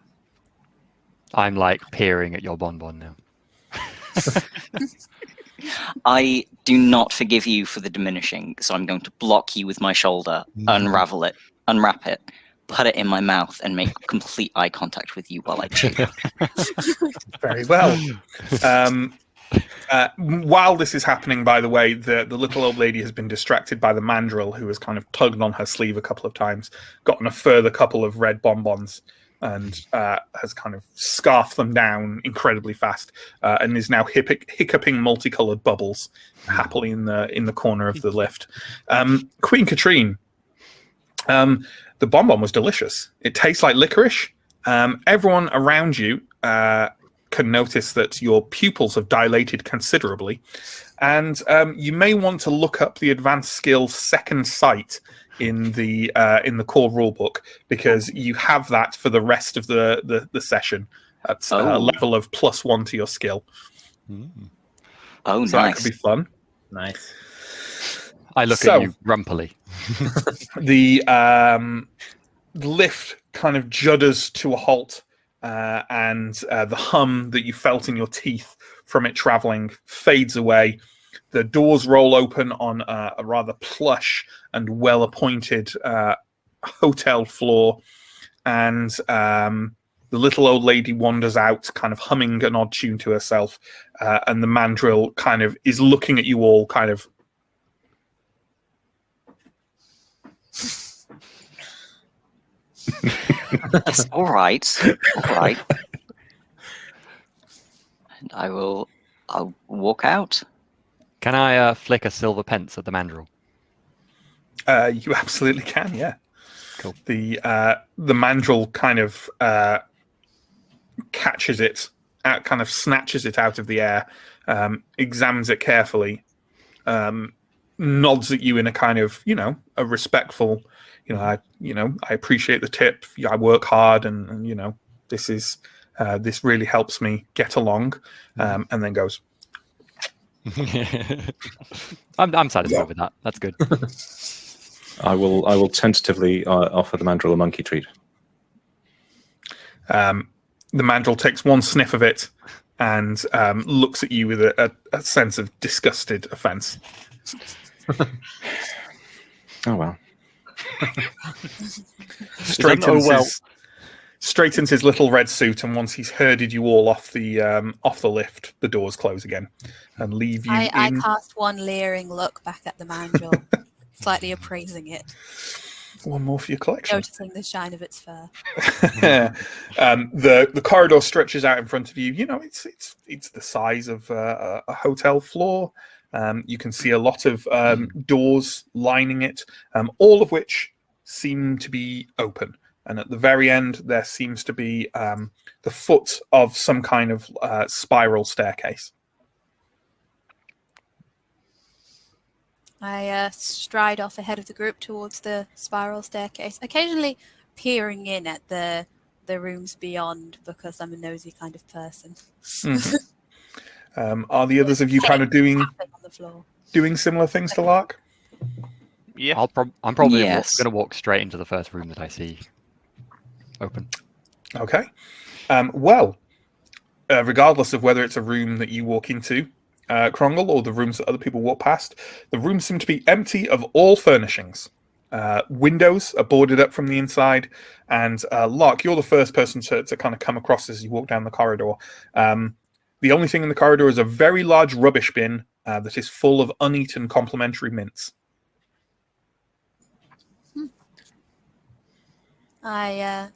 I'm like peering at your bonbon now. I do not forgive you for the diminishing, so I'm going to block you with my shoulder, unravel it, unwrap it, put it in my mouth, and make complete eye contact with you while I chew. Very well. While this is happening, by the way, the little old lady has been distracted by the mandrill, who has kind of tugged on her sleeve a couple of times, gotten a further couple of red bonbons, and has kind of scarfed them down incredibly fast, and is now hiccuping multicolored bubbles happily in the corner of the lift. Queen Katrine, the bonbon was delicious. It tastes like licorice. Everyone around you can notice that your pupils have dilated considerably, and you may want to look up the advanced skill Second Sight in the core rulebook, because you have that for the rest of the session. That's a level of +1 to your skill. Oh, So that could be fun. Nice. I look at you grumpily. The lift kind of judders to a halt, and the hum that you felt in your teeth from it traveling fades away. The doors roll open on a rather plush and well-appointed hotel floor, and The little old lady wanders out, kind of humming an odd tune to herself, and the mandrill kind of is looking at you all, kind of. Yes, all right. All right. And I'll walk out. Can I flick a silver pence at the mandrill? You absolutely can, yeah. Cool. The mandrill kind of catches it, kind of snatches it out of the air, examines it carefully, nods at you in a kind of, a respectful, I appreciate the tip. I work hard, and this is this really helps me get along, and then goes. I'm satisfied with that. That's good. I will tentatively offer the mandrill a monkey treat. The mandrill takes one sniff of it and looks at you with a sense of disgusted offence. Oh well. Straightens his little red suit, and once he's herded you all off the lift, the doors close again and leave you. I cast one leering look back at the mandrill, slightly appraising it. One more for your collection. Noticing the shine of its fur. The corridor stretches out in front of you. It's the size of a hotel floor. You can see a lot of doors lining it, all of which seem to be open. And at the very end, there seems to be the foot of some kind of spiral staircase. I stride off ahead of the group towards the spiral staircase, occasionally peering in at the rooms beyond because I'm a nosy kind of person. Mm-hmm. Are the others of you kind of doing similar things to Lark? Yeah. I'm probably going Yes. to walk straight into the first room that I see open. Okay. Well, regardless of whether it's a room that you walk into, Krongle, or the rooms that other people walk past, the rooms seem to be empty of all furnishings. Windows are boarded up from the inside, and Lark, you're the first person to kind of come across as you walk down the corridor. The only thing in the corridor is a very large rubbish bin that is full of uneaten complimentary mints. I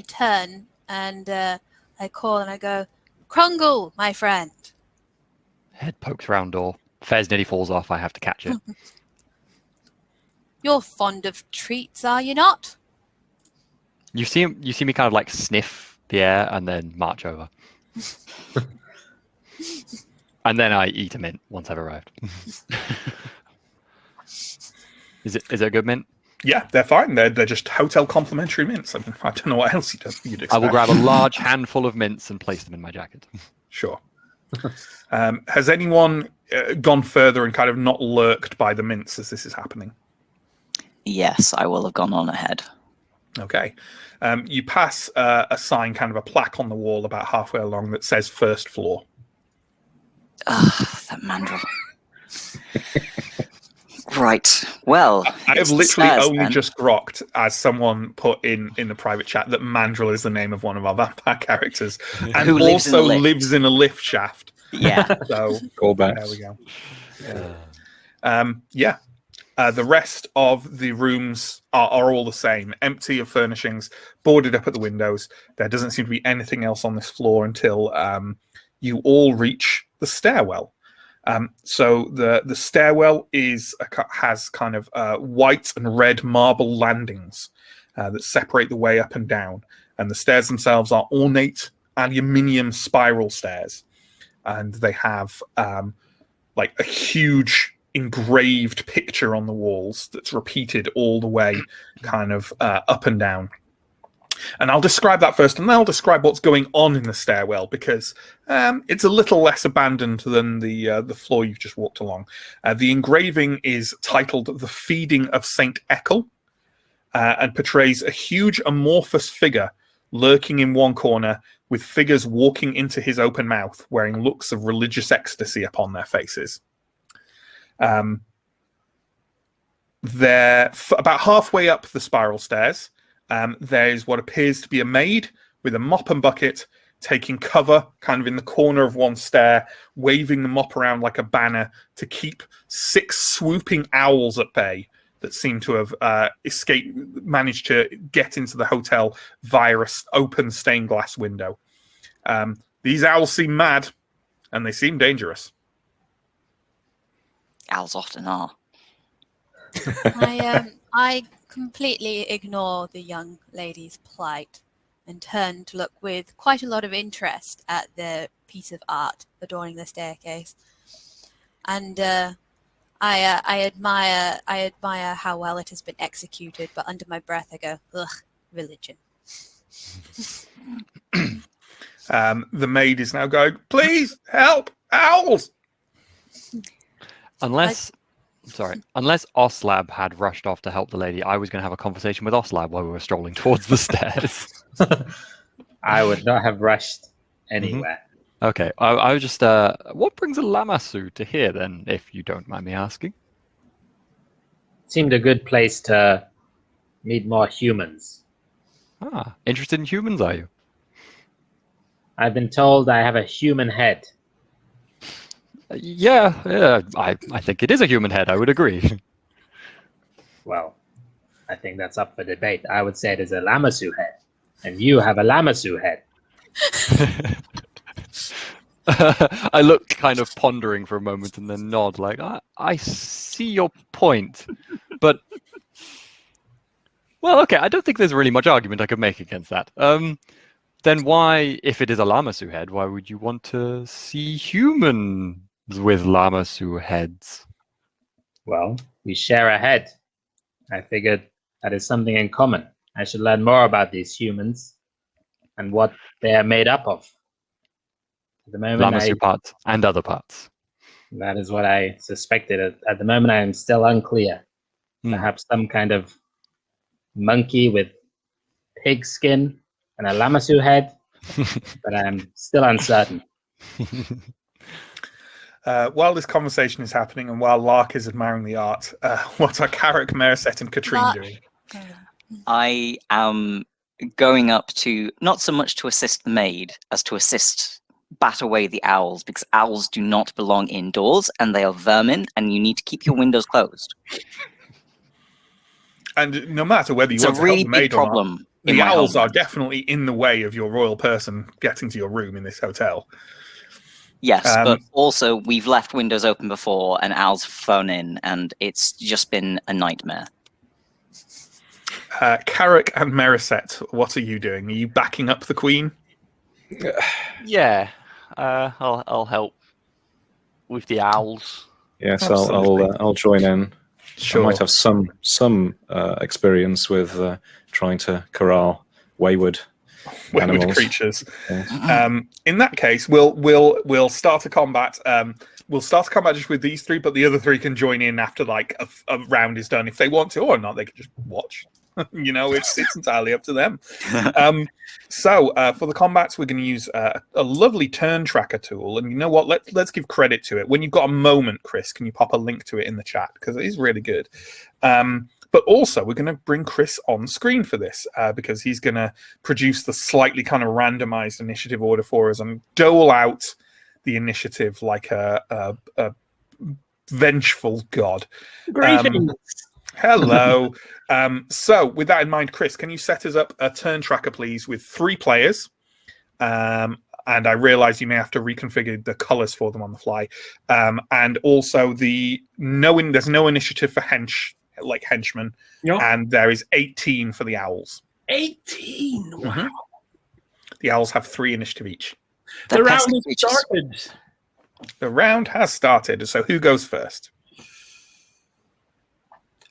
turn and I call and I go, Krongle, my friend. Head pokes round door. Fez nearly falls off. I have to catch it. You're fond of treats, are you not? You see me kind of like sniff the air and then march over. And then I eat a mint once I've arrived. Is it a good mint? Yeah, they're fine. They're just hotel complimentary mints. I mean, I don't know what else you'd expect. I will grab a large handful of mints and place them in my jacket. Sure. Has anyone gone further and kind of not lurked by the mints as this is happening? Yes, I will have gone on ahead. Okay. You pass a sign, kind of a plaque on the wall about halfway along that says first floor. That mandrill. Right. Well, I have it's the literally stairs, only then. just grokked, as someone put in the private chat, that Mandrill is the name of one of our vampire characters, and Who lives in a also lift. lives in a lift shaft. Yeah. So Callbacks. there we go. The rest of the rooms are all the same, empty of furnishings, boarded up at the windows. There doesn't seem to be anything else on this floor until you all reach the stairwell. So the stairwell has kind of white and red marble landings that separate the way up and down, and the stairs themselves are ornate aluminium spiral stairs, and they have like a huge engraved picture on the walls that's repeated all the way kind of up and down. And I'll describe that first, and then I'll describe what's going on in the stairwell, because it's a little less abandoned than the floor you've just walked along. The engraving is titled "The Feeding of Saint Ekel," and portrays a huge amorphous figure lurking in one corner, with figures walking into his open mouth, wearing looks of religious ecstasy upon their faces. They're about halfway up the spiral stairs. There's what appears to be a maid with a mop and bucket taking cover kind of in the corner of one stair, waving the mop around like a banner to keep 6 swooping owls at bay that seem to have managed to get into the hotel via an open stained glass window. These owls seem mad, and they seem dangerous. Owls often are. I completely ignore the young lady's plight and turn to look with quite a lot of interest at the piece of art adorning the staircase. And I admire how well it has been executed, but under my breath I go, ugh, religion. The maid is now going, please help, owls! Unless Oslab had rushed off to help the lady, I was going to have a conversation with Oslab while we were strolling towards the stairs. I would not have rushed anywhere. Okay, I was just... what brings a Lamassu to here, then, if you don't mind me asking? Seemed a good place to meet more humans. Ah, interested in humans, are you? I've been told I have a human head. Yeah, I think it is a human head, I would agree. Well, I think that's up for debate. I would say it is a Lamassu head, and you have a Lamassu head. I look kind of pondering for a moment and then nod, like, I see your point, but... Well, okay, I don't think there's really much argument I could make against that. Then why, if it is a Lamassu head, why would you want to see humans with Lamassu heads? Well, we share a head. I figured that is something in common. I should learn more about these humans and what they are made up of. At the moment, Lamassu parts and other parts. That is what I suspected. At the moment, I am still unclear. Perhaps some kind of monkey with pig skin and a Lamassu head, but I am still uncertain. While this conversation is happening and while Lark is admiring the art, what are Carrick, Mariset, and Katrine doing? I am going up to, not so much to assist the maid, as to bat away the owls, because owls do not belong indoors, and they are vermin, and you need to keep your windows closed. And no matter whether you It's want a to really help the maid big or not, problem. the owls are definitely in the way of your royal person getting to your room in this hotel. Yes, but also we've left windows open before and owls have flown in, and it's just been a nightmare. Carrick and Mariset, what are you doing? Are you backing up the Queen? Yeah, I'll help with the owls. Yes, Absolutely. I'll join in. Sure. I might have some experience with trying to corral wayward animals. Creatures. Yes. In that case, we'll start a combat. We'll start a combat just with these 3, but the other 3 can join in after like a round is done if they want to, or not. They can just watch. You know, it's entirely up to them. So for the combats, we're going to use a lovely turn tracker tool, and you know what? Let's give credit to it. When you've got a moment, Chris, can you pop a link to it in the chat, because it is really good. But also, we're going to bring Chris on screen for this because he's going to produce the slightly kind of randomized initiative order for us and dole out the initiative like a vengeful god. Greetings. Hello. So, with that in mind, Chris, can you set us up a turn tracker, please, with 3 players? And I realize you may have to reconfigure the colors for them on the fly. And also, there's no initiative for henchmen, Yep. and there is 18 for the owls. 18. Wow. Mhm. The owls have 3 initiative each. The round pesky has creatures. started. The round has started. So, who goes first?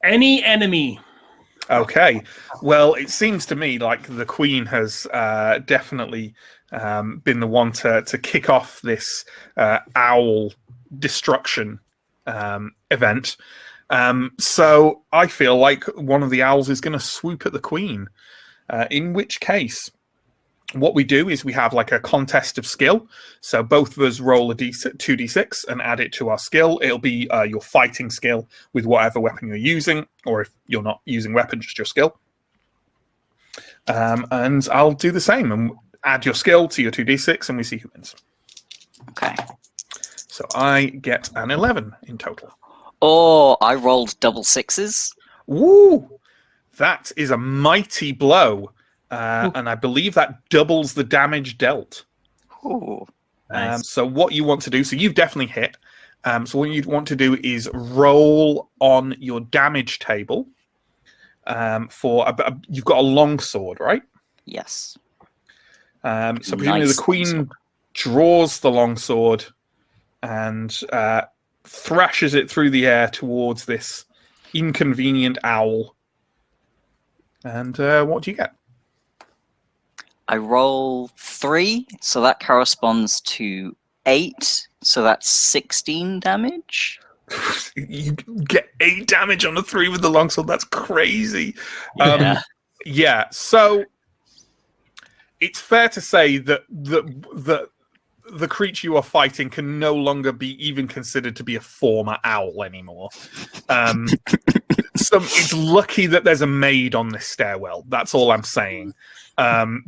Any enemy. Okay. Well, it seems to me like the Queen has definitely been the one to kick off this owl destruction event. So I feel like one of the owls is going to swoop at the Queen. In which case, what we do is we have like a contest of skill. So both of us roll a 2d6 and add it to our skill. It'll be your fighting skill with whatever weapon you're using, or if you're not using weapon, just your skill. And I'll do the same and add your skill to your 2d6, and we see who wins. Okay. So I get an 11 in total. Oh, I rolled double sixes. Woo! That is a mighty blow. And I believe that doubles the damage dealt. Ooh. Nice. So what you want to do, so you've definitely hit. So what you want to do is roll on your damage table for you've got a long sword, right? Yes. So presumably Nice the queen longsword. draws the long sword and thrashes it through the air towards this inconvenient owl. And what do you get? I roll 3, so that corresponds to 8, so that's 16 damage. You get 8 damage on a 3 with the longsword. That's crazy. Yeah. Yeah. So it's fair to say that the creature you are fighting can no longer be even considered to be a former owl anymore. It's lucky that there's a maid on this stairwell. That's all I'm saying.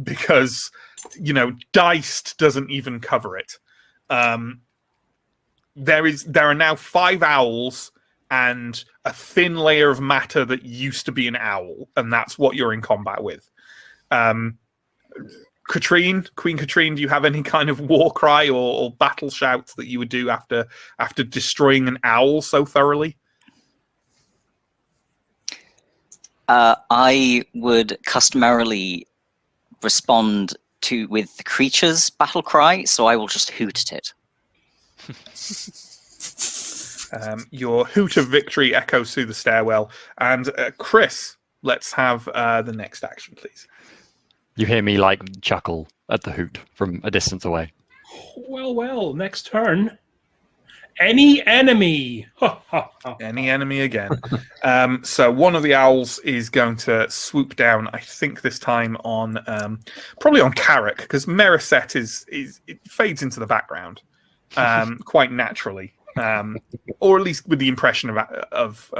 Because, diced doesn't even cover it. There are now 5 owls and a thin layer of matter that used to be an owl, and that's what you're in combat with. Queen Katrine, do you have any kind of war cry or battle shouts that you would do after destroying an owl so thoroughly? I would customarily respond with the creature's battle cry, so I will just hoot at it. Your hoot of victory echoes through the stairwell. And Chris, let's have the next action, please. You hear me chuckle at the hoot from a distance away. Well, next turn. Any enemy. Ha, ha, ha. Any enemy again. So one of the owls is going to swoop down, I think this time on probably on Carrick, because Meriset it fades into the background quite naturally. Or at least with the impression of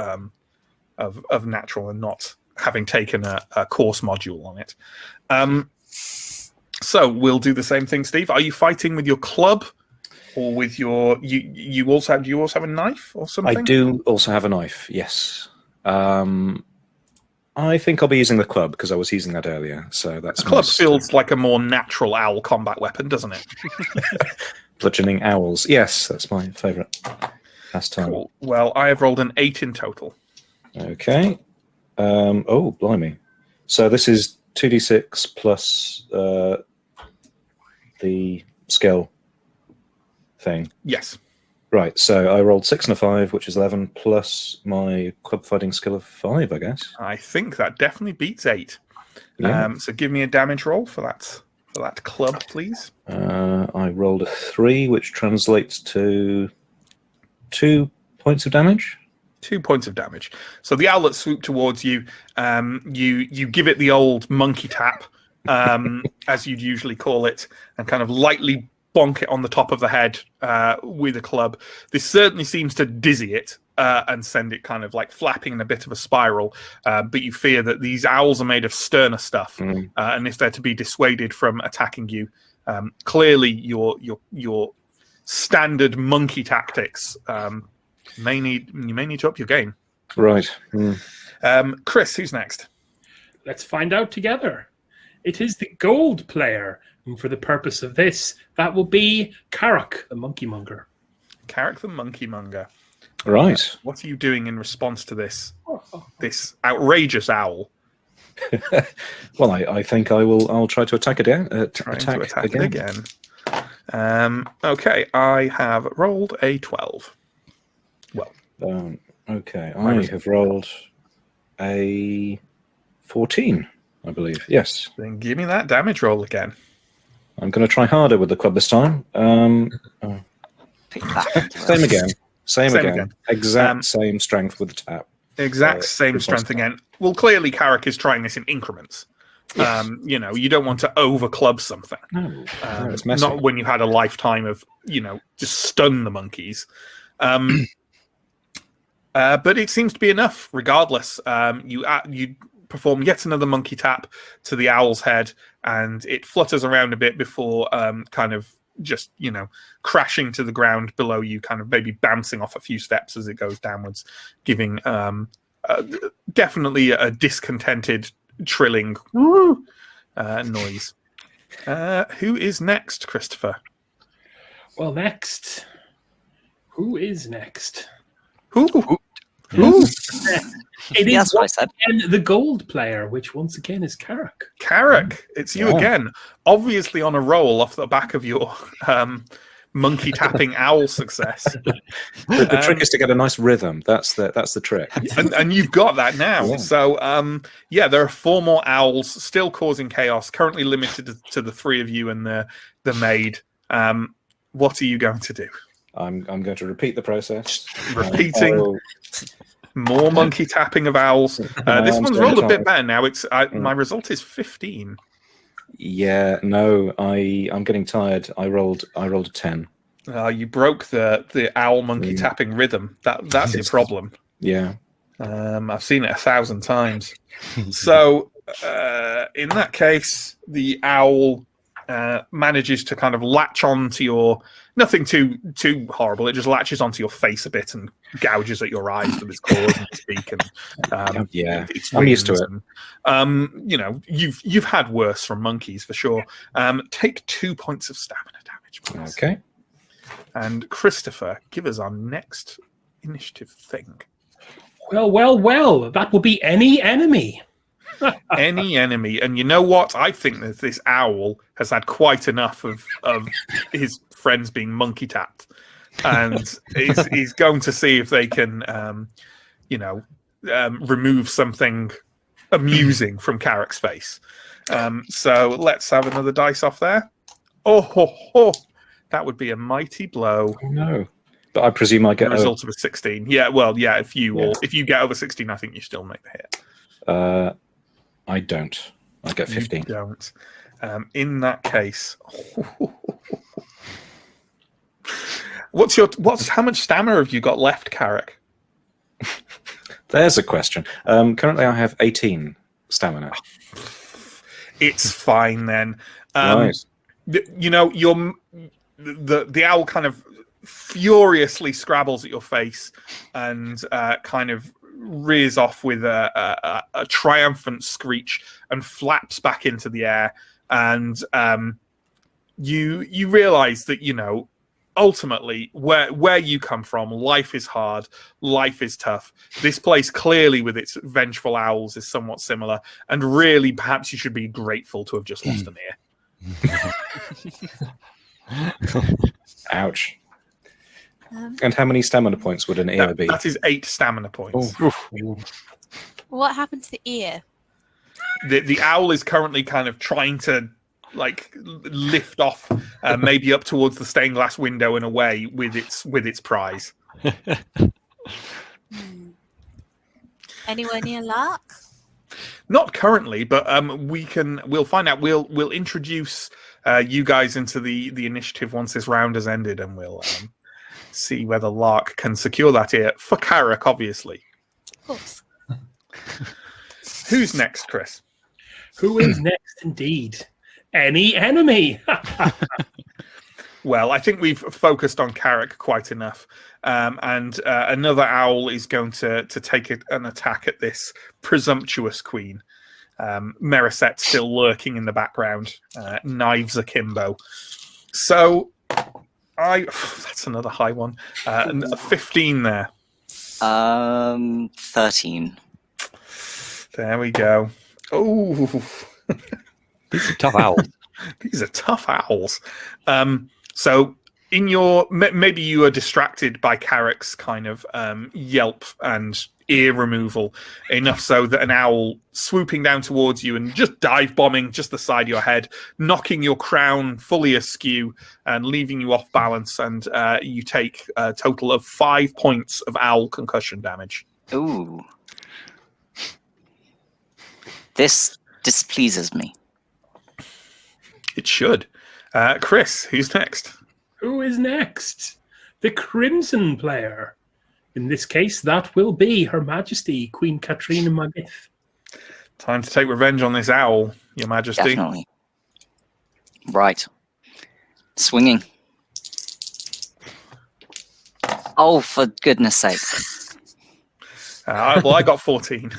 natural and not having taken a course module on it. So we'll do the same thing, Steve. Are you fighting with your club, or with your do you also have a knife or something? I do also have a knife. Yes. I think I'll be using the club because I was using that earlier. So that's the club feels like a more natural owl combat weapon, doesn't it? Bludgeoning owls. Yes, that's my favourite pastime. Cool. Well, I have rolled an 8 in total. Okay. Oh, blimey. So this is 2d6 plus the skill thing. Yes. Right, so I rolled 6 and a 5, which is 11, plus my club fighting skill of 5, I guess. I think that definitely beats 8. Yeah. So give me a damage roll for that club, please. I rolled a 3, which translates to 2 points of damage. 2 points of damage. So the owl that swooped towards you, you give it the old monkey tap, as you'd usually call it, and kind of lightly bonk it on the top of the head with a club. This certainly seems to dizzy it and send it kind of flapping in a bit of a spiral. But you fear that these owls are made of sterner stuff, and if they're to be dissuaded from attacking you, clearly your standard monkey tactics you may need to up your game. Right. Chris, who's next? Let's find out together. It is the gold player. And for the purpose of this, that will be Carrick, the monkey monger. Carrick the monkey monger. Right. What are you doing in response to this outrageous owl? Well, I think I'll try to attack it again. Attack it again. Okay, I have rolled a 12. Well, okay, I have rolled a 14, I believe. Yes. Then give me that damage roll again. I'm going to try harder with the club this time. Pick that. Same again. Same again. again. Exact same strength with the tap. Exact same strength again. Well, clearly Carrick is trying this in increments. Yes. You don't want to over club something. No, it's messy. Not when you had a lifetime of, just stun the monkeys. But it seems to be enough, regardless. You perform yet another monkey tap to the owl's head, and it flutters around a bit before kind of just, crashing to the ground below you, kind of maybe bouncing off a few steps as it goes downwards, giving definitely a discontented, trilling noise. Who is next, Christopher? Well, next. Who is next? Who? It is That's what I once said. again the gold player, which once again is Carrick. Carrick, it's you again. Obviously on a roll off the back of your monkey tapping owl success. The trick is to get a nice rhythm. That's the trick. and you've got that now. Yeah. So there are 4 more owls still causing chaos, currently limited to the 3 of you and the maid. What are you going to do? I'm going to repeat the process. Repeating. More monkey tapping of owls. This one's rolled a bit better now. My result is 15. Yeah, no, I'm getting tired. I rolled a 10. You broke the owl monkey tapping rhythm. That's your problem. Yeah. I've seen it 1,000 times. So in that case, the owl manages to kind of latch onto your, nothing too horrible. It just latches onto your face a bit and gouges at your eyes with its claws and its beak. And its I'm used to it. And, you've had worse from monkeys for sure. Take 2 points of stamina damage, please. Okay. And Christopher, give us our next initiative thing. Well, that will be any enemy. Any enemy. And you know what? I think that this owl has had quite enough of his friends being monkey tapped. And he's going to see if they can, remove something amusing from Carrick's face. So let's have another dice off there. That would be a mighty blow. Oh, no. But I presume I get a result of a 16. Yeah, well, yeah. If you get over 16, I think you still make the hit. I don't. I get 15. You don't. In that case, how much stamina have you got left, Carrick? There's a question. Currently, I have 18 stamina. It's fine then. Right. The owl kind of furiously scrabbles at your face and kind of rears off with a triumphant screech and flaps back into the air. And you realize that, ultimately, where you come from, life is hard, life is tough. This place, clearly, with its vengeful owls, is somewhat similar. And really, perhaps you should be grateful to have just lost an ear. Ouch. And how many stamina points would an ear be? That is 8 stamina points. What happened to the ear? The owl is currently kind of trying to lift off, maybe up towards the stained glass window and away with its prize. Anywhere near Lark? Not currently, but we'll find out. We'll introduce you guys into the initiative once this round has ended, and we'll see whether Lark can secure that ear for Carrick, obviously. Of course. Who's next, Chris? Who is next, indeed? Any enemy. Well, I think we've focused on Carrick quite enough. And another owl is going to take an attack at this presumptuous queen. Merisette still lurking in the background, knives akimbo. So, that's another high one. 15 there. 13. There we go. Oh, These are tough owls. These are tough owls. So in your maybe you are distracted by Carrick's kind of yelp and ear removal enough so that an owl swooping down towards you and just dive bombing just the side of your head, knocking your crown fully askew and leaving you off balance, and you take a total of 5 points of owl concussion damage. Ooh. This displeases me. It should. Chris, who's next? Who is next? The Crimson player. In this case, that will be Her Majesty Queen Katrina Magith. Time to take revenge on this owl, Your Majesty. Definitely. Right. Swinging. Oh, for goodness sake. Well, I got 14.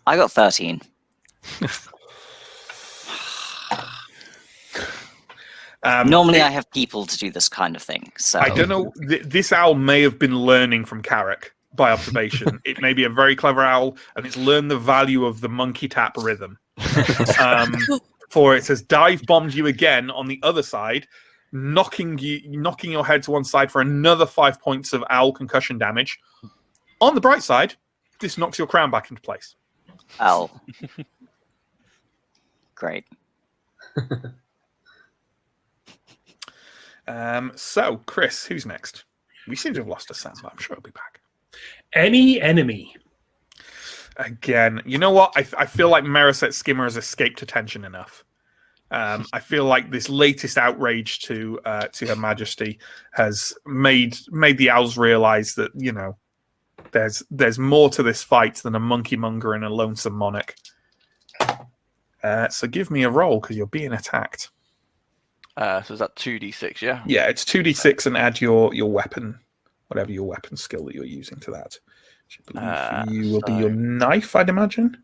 I got 13. Normally, I have people to do this kind of thing. So I don't know. This owl may have been learning from Carrick by observation. It may be a very clever owl, and it's learned the value of the monkey tap rhythm. For it has dive bombed you again on the other side, knocking your head to one side for another 5 points of owl concussion damage. On the bright side, this knocks your crown back into place. Oh. Great. So, Chris, who's next? We seem to have lost a Sam, but I'm sure he'll be back. Any enemy. Again, you know what? I feel like Mariset Skimmer has escaped attention enough. I feel like this latest outrage to Her Majesty has made the owls realise that, you know, there's more to this fight than a monkey monger and a lonesome monarch. So give me a roll because you're being attacked. So is that 2d6, yeah? Yeah, it's 2d6 and add your weapon, whatever your weapon skill that you're using to that. Which I believe you will be your knife, I'd imagine.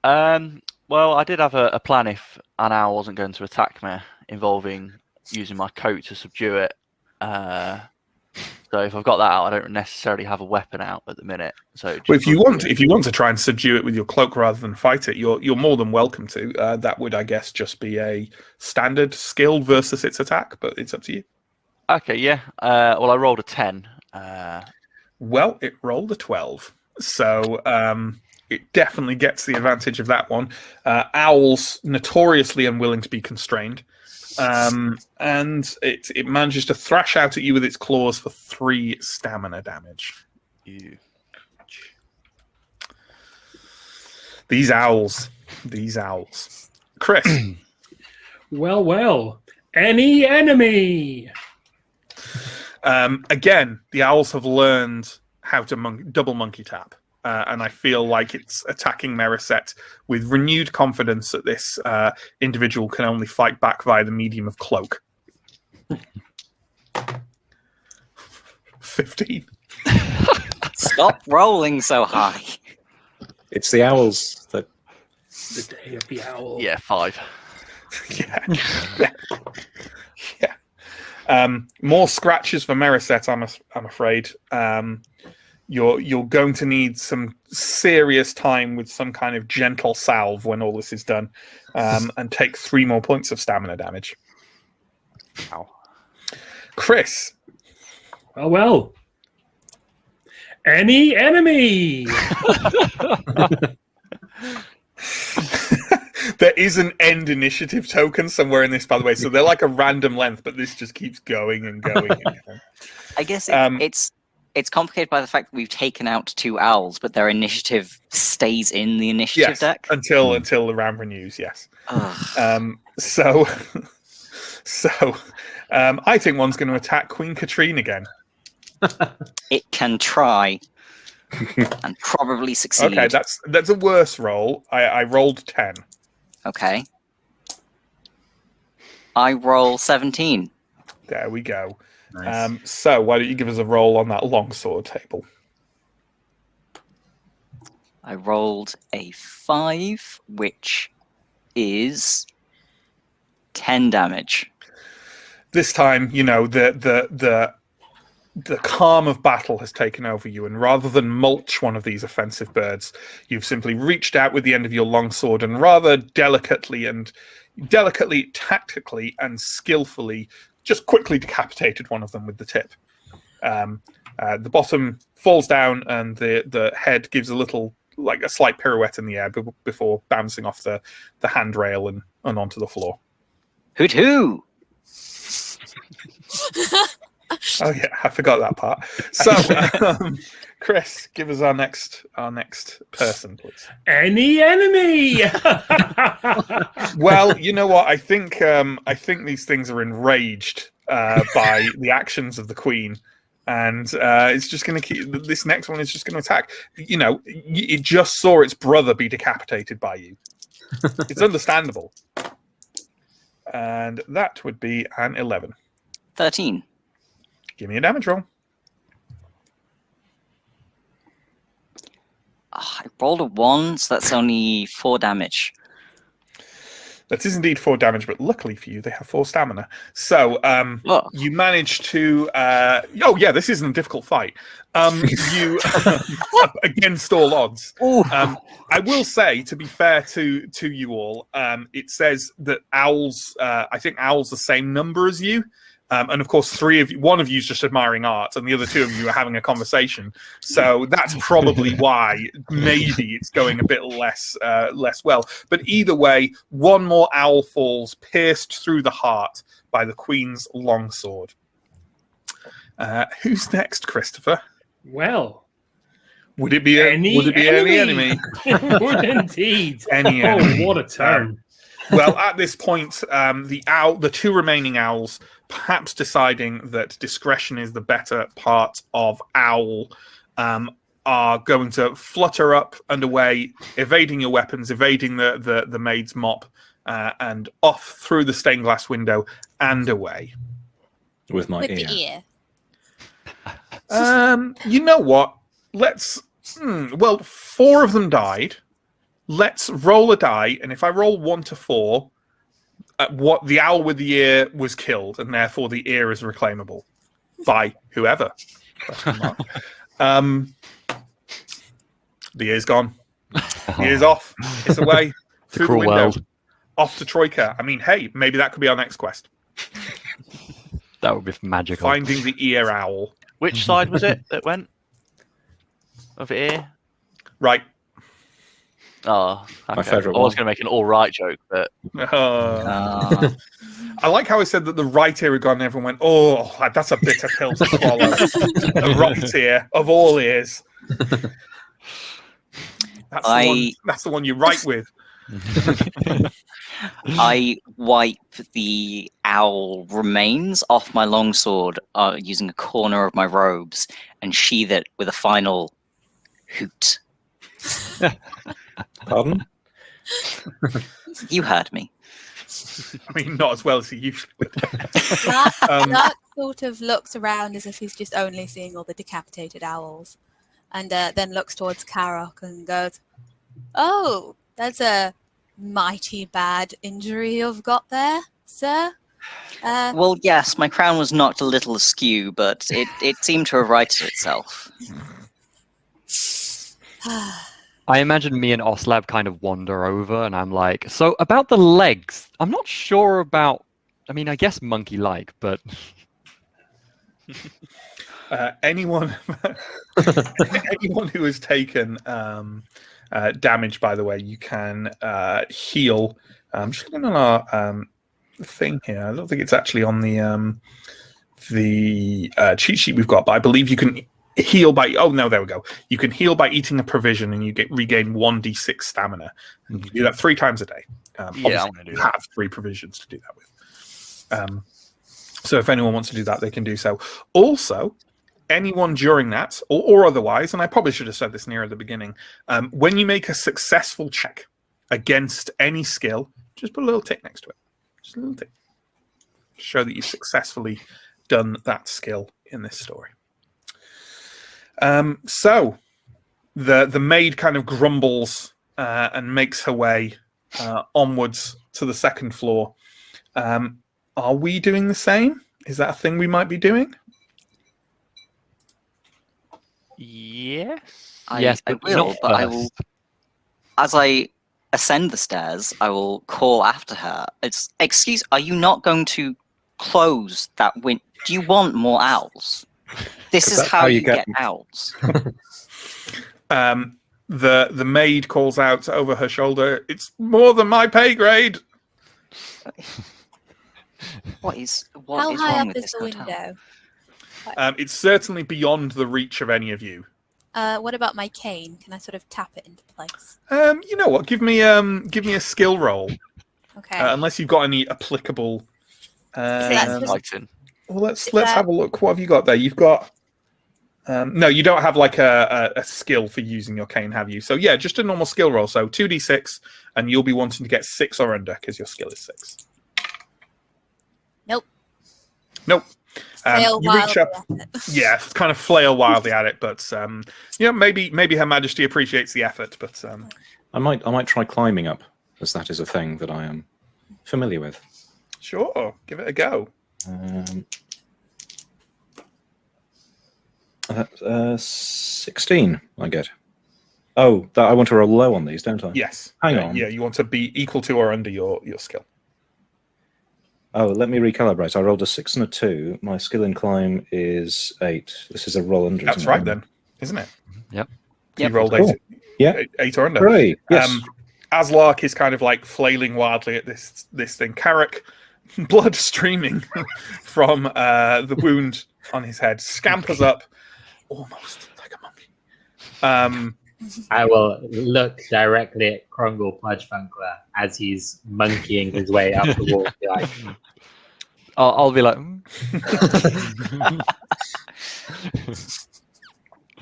Well, I did have a plan if an owl wasn't going to attack me, involving using my coat to subdue it. So if I've got that out, I don't necessarily have a weapon out at the minute. So well, if you want to try and subdue it with your cloak rather than fight it, you're more than welcome to. That would, I guess, just be a standard skill versus its attack, but it's up to you. Okay, yeah. Well, I rolled a 10. Well, it rolled a 12, so it definitely gets the advantage of that one. Owls notoriously unwilling to be constrained. And it manages to thrash out at you with its claws for 3 stamina damage. Ew. These owls. Chris. Well. Any enemy. Again, the owls have learned how to double monkey tap. And I feel like it's attacking Mariset with renewed confidence that this individual can only fight back via the medium of cloak. 15. Stop rolling so high. It's the owls that. The day of the owl. Yeah, 5. Yeah. More scratches for Mariset, I'm afraid. You're going to need some serious time with some kind of gentle salve when all this is done, and take 3 more points of stamina damage. Ow. Chris. Well. Any enemy. There is an end initiative token somewhere in this, by the way, so they're like a random length, but this just keeps going and going. And going. I guess it's complicated by the fact that we've taken out 2 owls, but their initiative stays in the initiative deck until the round renews. Yes. So I think one's going to attack Queen Katrine again. It can try and probably succeed. Okay, that's a worse roll. I rolled 10. Okay. I roll 17. There we go. Nice. So why don't you give us a roll on that longsword table? I rolled a 5, which is 10 damage. This time, you know, the calm of battle has taken over you, and rather than mulch one of these offensive birds, you've simply reached out with the end of your longsword and rather delicately, tactically, and skillfully just quickly decapitated one of them with the tip. The bottom falls down, and the head gives a slight pirouette in the air before bouncing off the handrail and onto the floor. Hoot hoo! Oh yeah, I forgot that part. So, Chris, give us our next person, please. Any enemy. Well, you know what? I think these things are enraged by the actions of the Queen, and it's just going to keep. This next one is just going to attack. You know, it just saw its brother be decapitated by you. It's understandable. And that would be an 11. 13. Give me a damage roll. I rolled a 1, so that's only 4 damage. That is indeed 4 damage, but luckily for you, they have 4 stamina. So you manage to. Oh yeah, this isn't a difficult fight. You against all odds. I will say, to be fair to you all, it says that owls. I think owls the same number as you. And of course, one of you is just admiring art, and the other 2 of you are having a conversation. So that's probably why maybe it's going a bit less well. But either way, 1 more owl falls, pierced through the heart by the Queen's longsword. Who's next, Christopher? Well, would it be any enemy? It would indeed. Any enemy. What a turn! Well, at this point, the 2 remaining owls, perhaps deciding that discretion is the better part of owl, are going to flutter up and away, evading your weapons, evading the maid's mop, and off through the stained glass window and away. With my With ear. the ear. You know what? Let's. Well, 4 of them died. Let's roll a die, and if I roll 1 to 4, what the owl with the ear was killed, and therefore the ear is reclaimable by whoever. The ear's gone. The ear's off. It's away through the window, world. off to Troika. I mean, hey, maybe that could be our next quest. That would be magical. Finding the ear owl. Which side was it that went? Of ear? Right. Oh, okay. My favourite I was one. going to make an all right joke, but Uh, I like how I said that the right ear had gone, and everyone went, "Oh, that's a bitter pill to swallow." The right ear of all ears. That's the one you write with. I wipe the owl remains off my longsword using a corner of my robes and sheathe it with a final hoot. Pardon? You heard me. I mean, not as well as he usually would. Lark sort of looks around as if he's just only seeing all the decapitated owls, and then looks towards Karok and goes, "Oh, that's a mighty bad injury you've got there, sir." Well, yes, my crown was knocked a little askew, but it seemed to have righted itself. I imagine me and Oslab kind of wander over, and I'm like, so about the legs, I'm not sure about. I mean, I guess monkey-like, but anyone who has taken damage, by the way, you can heal. I'm just looking on our thing here. I don't think it's actually on the cheat sheet we've got, but I believe you can heal by. Oh no, there we go. You can heal by eating a provision, and you regain 1d6 stamina. And you do that 3 times a day. Yeah, I'm going to do you that. have 3 provisions to do that with. So if anyone wants to do that, they can do so. Also, anyone during that, or otherwise, and I probably should have said this near at the beginning, when you make a successful check against any skill, just put a little tick next to it. Just a little tick. Show that you've successfully done that skill in this story. So the maid kind of grumbles and makes her way onwards to the second floor. Are we doing the same? Is that a thing we might be doing? yes. yes, I but will, not but I first. will. As I ascend the stairs, I will call after her. Excuse, are you not going to close that window? Do you want more owls? This is how you get owls. The maid calls out over her shoulder, "It's more than my pay grade." What is How high wrong up with is this the hotel? window? It's certainly beyond the reach of any of you. What about my cane? Can I sort of tap it into place? You know what? Give me a skill roll, Okay. unless you've got any applicable. that's just- Fighting. Well, let's have a look. What have you got there? You've got No, you don't have like a skill for using your cane, have you? So yeah, just a normal skill roll. So 2d6, and you'll be wanting to get 6 or under because your skill is 6. Nope. Nope. Flail You reach wildly up, at it. yeah, kind of flail wildly at it, but maybe Her Majesty appreciates the effort. But I might try climbing up, as that is a thing that I am familiar with. sure, give it a go. 16, I get. Oh, I want to roll low on these, don't I? Yes. Hang on. Yeah, you want to be equal to or under your skill. Oh, let me recalibrate. I rolled a 6 and a 2. My skill in climb is 8. This is a roll under. That's isn't right it? then, isn't it? Yep. You Yep. rolled Cool. 8. Yeah. 8 or under. Hooray! Yes. Aslark is kind of like flailing wildly at this thing. Carrick, blood streaming from the wound on his head, scampers up, almost like a monkey. I will look directly at Krongul Pudgefunkler as he's monkeying his way up the wall. Be like, I'll be like,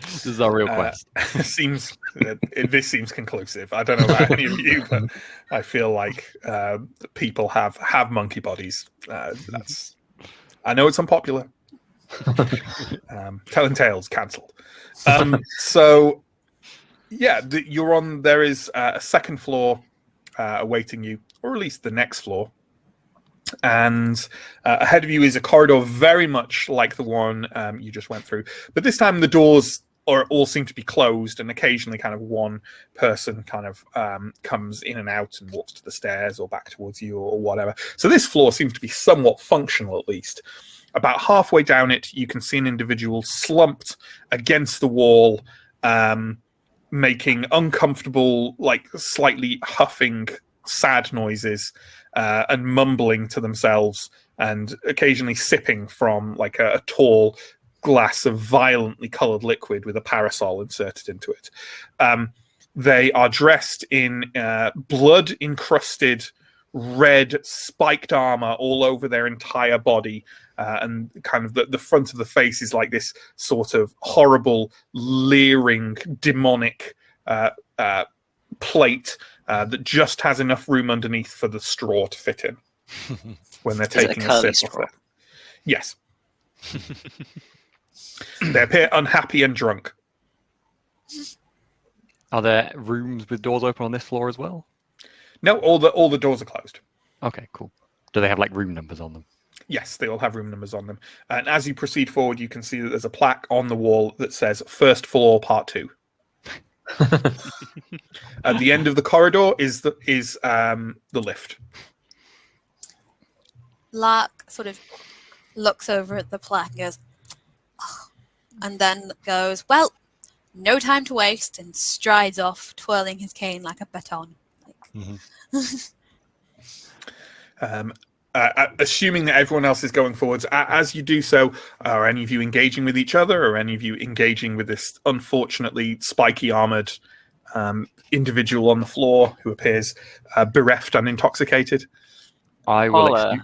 this is our real quest. This seems conclusive. I don't know about any of you, but I feel like people have monkey bodies. I know it's unpopular. Telling tales cancelled. So yeah, you're on. There is a second floor awaiting you, or at least the next floor. And ahead of you is a corridor very much like the one you just went through, but this time the doors all seem to be closed, and occasionally kind of one person kind of comes in and out and walks to the stairs or back towards you or whatever. So this floor seems to be somewhat functional, at least. About halfway down it, you can see an individual slumped against the wall, making uncomfortable, like slightly huffing, sad noises, and mumbling to themselves, and occasionally sipping from like a tall glass of violently coloured liquid with a parasol inserted into it. They are dressed in blood-encrusted red spiked armor all over their entire body, and kind of the front of the face is like this sort of horrible, leering, demonic plate that just has enough room underneath for the straw to fit in when they're taking a sip straw? of it. Yes. They appear unhappy and drunk. Are there rooms with doors open on this floor as well? No, all the doors are closed. Okay, cool. Do they have like room numbers on them? Yes, they all have room numbers on them. And as you proceed forward, you can see that there's a plaque on the wall that says First Floor Part 2. At the end of the corridor is the lift. Lark sort of looks over at the plaque and goes, "Oh," and then goes, "Well, no time to waste," and strides off, twirling his cane like a baton. Assuming that everyone else is going forwards, as you do so, are any of you engaging with each other, or any of you engaging with this unfortunately spiky armored individual on the floor who appears bereft and intoxicated? I will.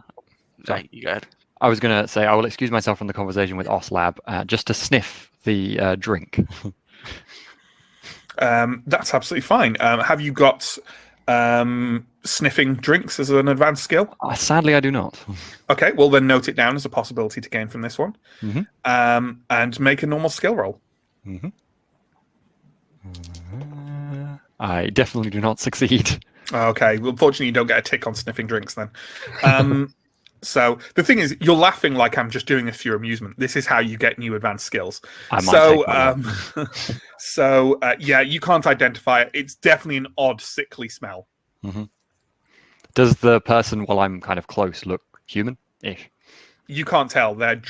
Sorry, you go ahead. I was going to say I will excuse myself from the conversation with Oslab just to sniff the drink. That's absolutely fine. Have you got sniffing drinks as an advanced skill? Sadly, I do not. Okay, well then note it down as a possibility to gain from this one, and make a normal skill roll. I definitely do not succeed. Okay, well, unfortunately, you don't get a tick on sniffing drinks then. So the thing is, you're laughing like I'm just doing this for your amusement. This is how you get new advanced skills. Yeah, you can't identify it. It's definitely an odd, sickly smell. Does the person, while I'm kind of close, look human-ish? You can't tell. They're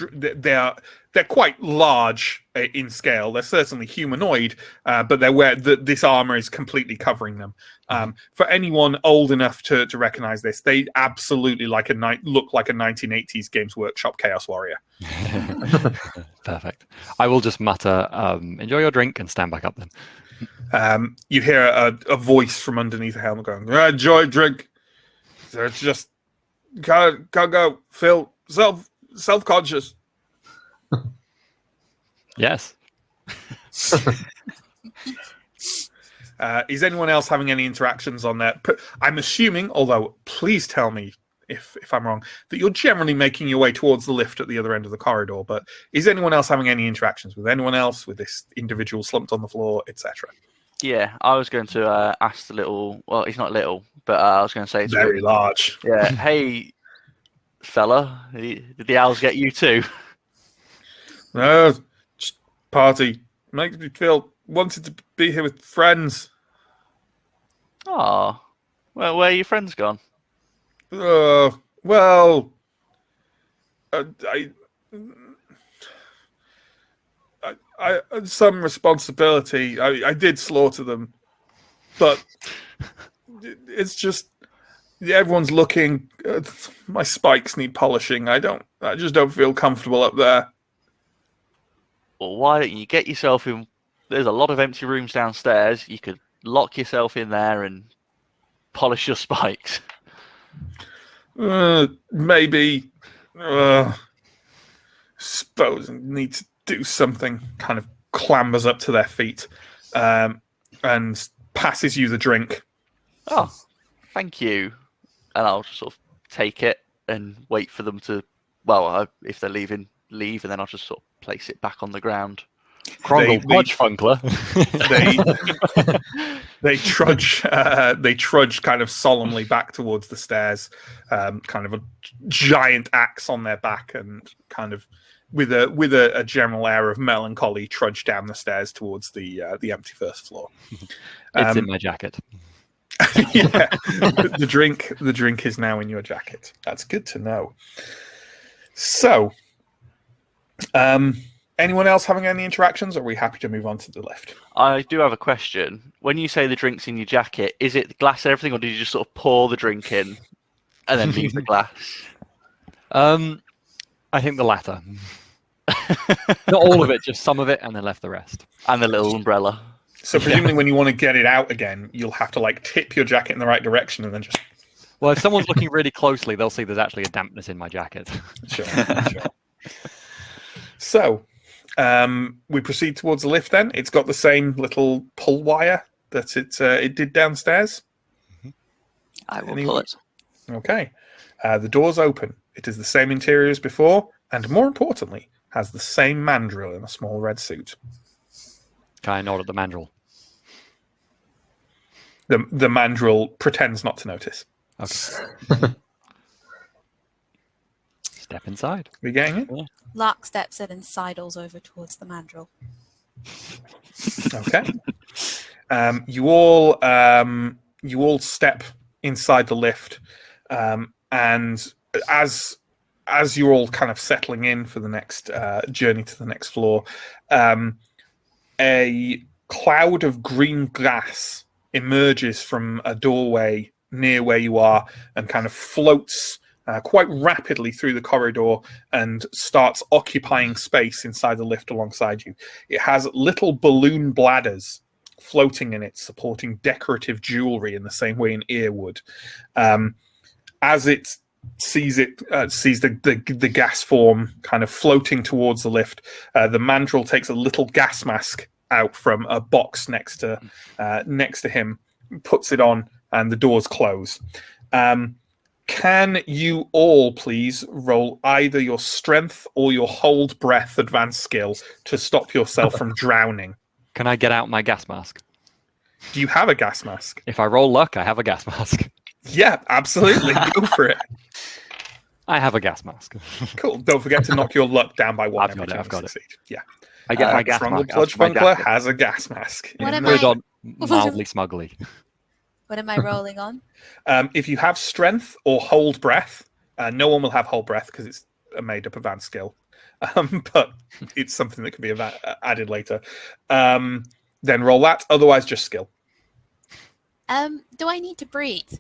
quite large in scale. They're certainly humanoid, but this armor is completely covering them. For anyone old enough to recognize this, they absolutely look like a 1980s Games Workshop Chaos Warrior. Perfect. I will just mutter, "Enjoy your drink," and stand back up then. You hear a voice from underneath the helmet going, "Enjoy drink. They're just gotta go. Feel self-conscious." Yes. Is anyone else having any interactions on that? I'm assuming, although please tell me if I'm wrong, that you're generally making your way towards the lift at the other end of the corridor. But is anyone else having any interactions with anyone else, with this individual slumped on the floor, etc.? Yeah, I was going to ask the little. Well, he's not little, but I was going to say to Very him, large. yeah, hey, fella, did the owls get you too? No, just party. Makes me feel wanted to be here with friends. Oh, well, where are your friends gone? Well, I had some responsibility. I did slaughter them, but it's just everyone's looking. My spikes need polishing. I just don't feel comfortable up there. Well, why don't you get yourself in? There's a lot of empty rooms downstairs. You could lock yourself in there and polish your spikes. Maybe. Suppose I need to do something. Kind of clambers up to their feet and passes you the drink. Oh, thank you. And I'll just sort of take it and wait for them to. Well, if they're leaving, leave, and then I'll just sort of place it back on the ground. Crumble, much funkler. They trudge. They trudge kind of solemnly back towards the stairs, kind of a giant axe on their back, and kind of with a general air of melancholy, trudge down the stairs towards the empty first floor. It's in my jacket. Yeah, the drink is now in your jacket. That's good to know. So, anyone else having any interactions, or are we happy to move on to the lift? I do have a question. When you say the drink's in your jacket, is it the glass and everything, or did you just sort of pour the drink in and then leave the glass? I think the latter. Not all of it, just some of it, and then left the rest. And the little umbrella. So presumably when you want to get it out again, you'll have to like tip your jacket in the right direction and then just... Well, if someone's looking really closely, they'll see there's actually a dampness in my jacket. Sure. So, we proceed towards the lift then. It's got the same little pull wire that it did downstairs. I will pull it. Okay. The door's open. It is the same interior as before, and more importantly, has the same mandrill in a small red suit. Can I nod at the mandrill? The mandrill pretends not to notice. Okay. Step inside. Are we getting it? Yeah. Lark steps in and sidles over towards the mandrill. Okay. You all step inside the lift, and as you're all kind of settling in for the next journey to the next floor, a cloud of green gas emerges from a doorway near where you are and kind of floats quite rapidly through the corridor and starts occupying space inside the lift alongside you. It has little balloon bladders floating in it, supporting decorative jewelry in the same way an ear would. As it sees the gas form kind of floating towards the lift, the mandrill takes a little gas mask out from a box next to him, puts it on, and the doors close. Can you all please roll either your strength or your hold breath advanced skill to stop yourself from drowning? Can I get out my gas mask? Do you have a gas mask? If I roll luck, I have a gas mask. Yeah, absolutely. Go for it. I have a gas mask. Cool. Don't forget to knock your luck down by one. I've got it. Succeed. Yeah. I get my gas Trundle mask. Bludge Funkler has a gas mask. What am Put it I- on mildly smugly. What am I rolling on? If you have strength or hold breath, no one will have hold breath because it's a made up advanced skill. But it's something that can be added later. Then roll that. Otherwise, just skill. Do I need to breathe?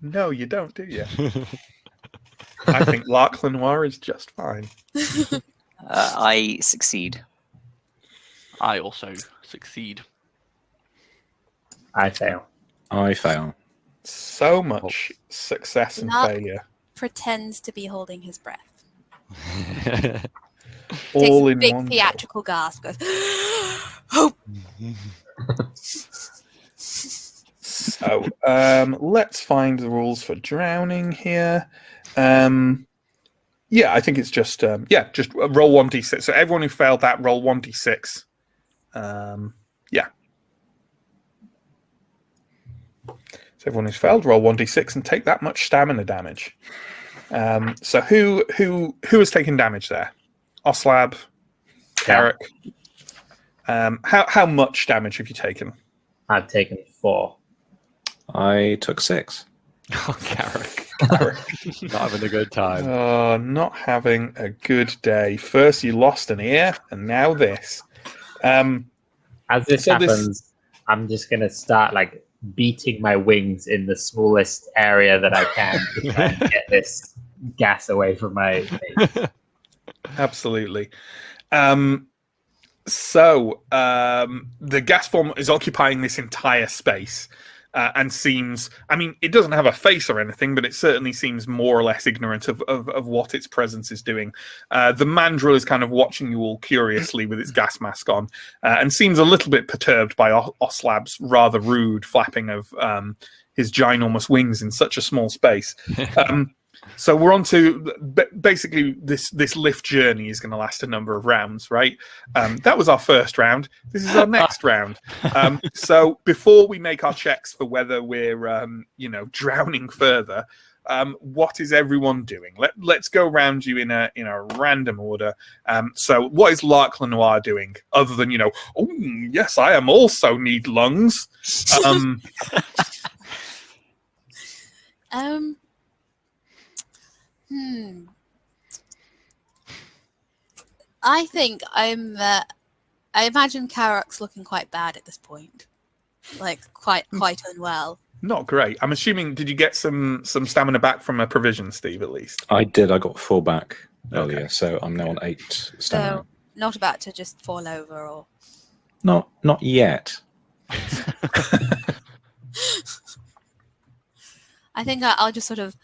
No, you don't, do you? I think Lark Lenoir is just fine. I succeed. I also succeed. I fail. I fail. So much success and Not- failure. pretends to be holding his breath. All Takes a in big one go. theatrical gasp. Goes, oh. So let's find the rules for drowning here. Yeah, I think it's just just roll 1d6. So everyone who failed that, roll 1d6. Yeah. So everyone who's failed, roll 1d6 and take that much stamina damage. So who has taken damage there? Oslab, Carrick. How much damage have you taken? I've taken 4. I took 6. Oh, Carrick. Carrick. Not having a good time. Oh, not having a good day. First you lost an ear, and now this. As this So happens, I'm just going to start like beating my wings in the smallest area that I can to try and get this gas away from my face. Absolutely. So the gas form is occupying this entire space and seems, I mean, it doesn't have a face or anything, but it certainly seems more or less ignorant of what its presence is doing. The mandrill is kind of watching you all curiously with its gas mask on and seems a little bit perturbed by Oslab's rather rude flapping of his ginormous wings in such a small space. So we're on to basically this lift journey is going to last a number of rounds, right? That was our first round. This is our next round. So before we make our checks for whether we're drowning further, what is everyone doing? Let's go around you in a random order. So what is Lark Lenoir doing other than oh yes, I am also need lungs. I think I imagine Carrick's looking quite bad at this point, like quite unwell. Not great. I'm assuming. Did you get some stamina back from a provision, Steve? At least I did. I got 4 back earlier, Okay. so I'm now on 8 stamina. So not about to just fall over or. Not yet. I think I'll just sort of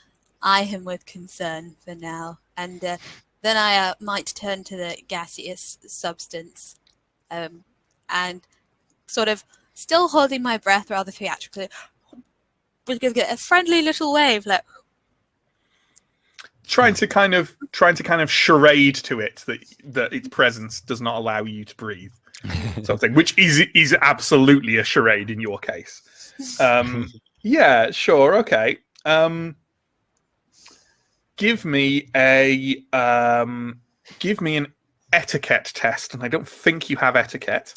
eye him with concern for now, and then I might turn to the gaseous substance, and sort of still holding my breath rather theatrically, but give it a friendly little wave, like trying to kind of charade to it that its presence does not allow you to breathe, something which is absolutely a charade in your case. Yeah, sure, okay. Give me an etiquette test, and I don't think you have etiquette.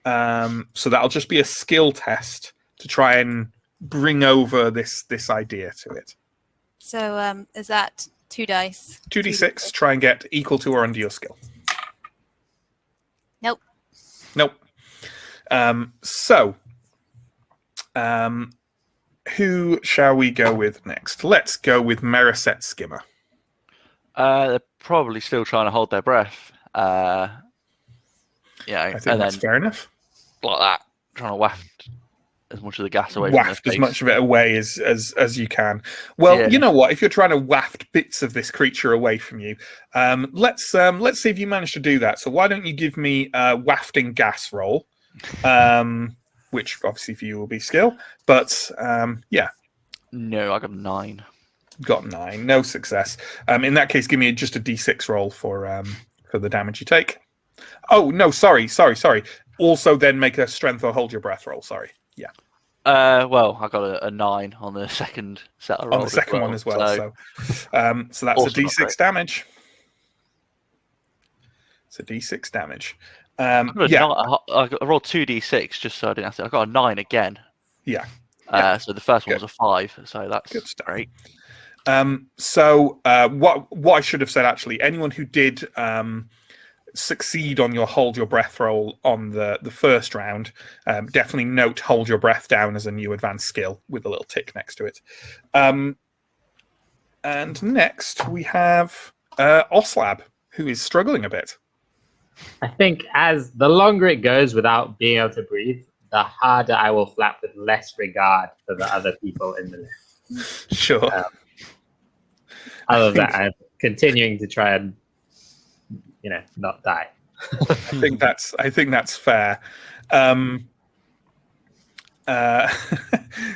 So that'll just be a skill test to try and bring over this idea to it. so. Is that 2 dice? 2d6. Try and get equal to or under your skill. Nope. Who shall we go with next? Let's go with Meriset Skimmer. They're probably still trying to hold their breath. I think and that's then fair enough. like that, trying to waft as much of the gas away from Waft their as face. much of it away as you can. Well, Yeah. you know what? If you're trying to waft bits of this creature away from you, let's see if you manage to do that. So why don't you give me a wafting gas roll, which obviously for you will be skill, but yeah. No, I got 9. Got 9, no success. In that case, give me just a d6 roll for the damage you take. Oh no, sorry. Also, then make a strength or hold your breath roll. Sorry, yeah. Well, I got a 9 on the second set of rolls. On the second one as well. So that's a also not d6 great. damage. It's a d6 damage. I Yeah, rolled 2d6 just so I didn't have to. I got a 9 again. yeah. So the first one Good. was a 5. So that's Good stuff. great. So what I should have said actually, anyone who did succeed on your hold your breath roll on the first round, definitely note hold your breath down as a new advanced skill with a little tick next to it. And next we have Oslab, who is struggling a bit. I think as the longer it goes without being able to breathe, the harder I will flap with less regard for the other people in the lift. Sure. Other than that, I'm continuing to try and, not die. I think that's fair.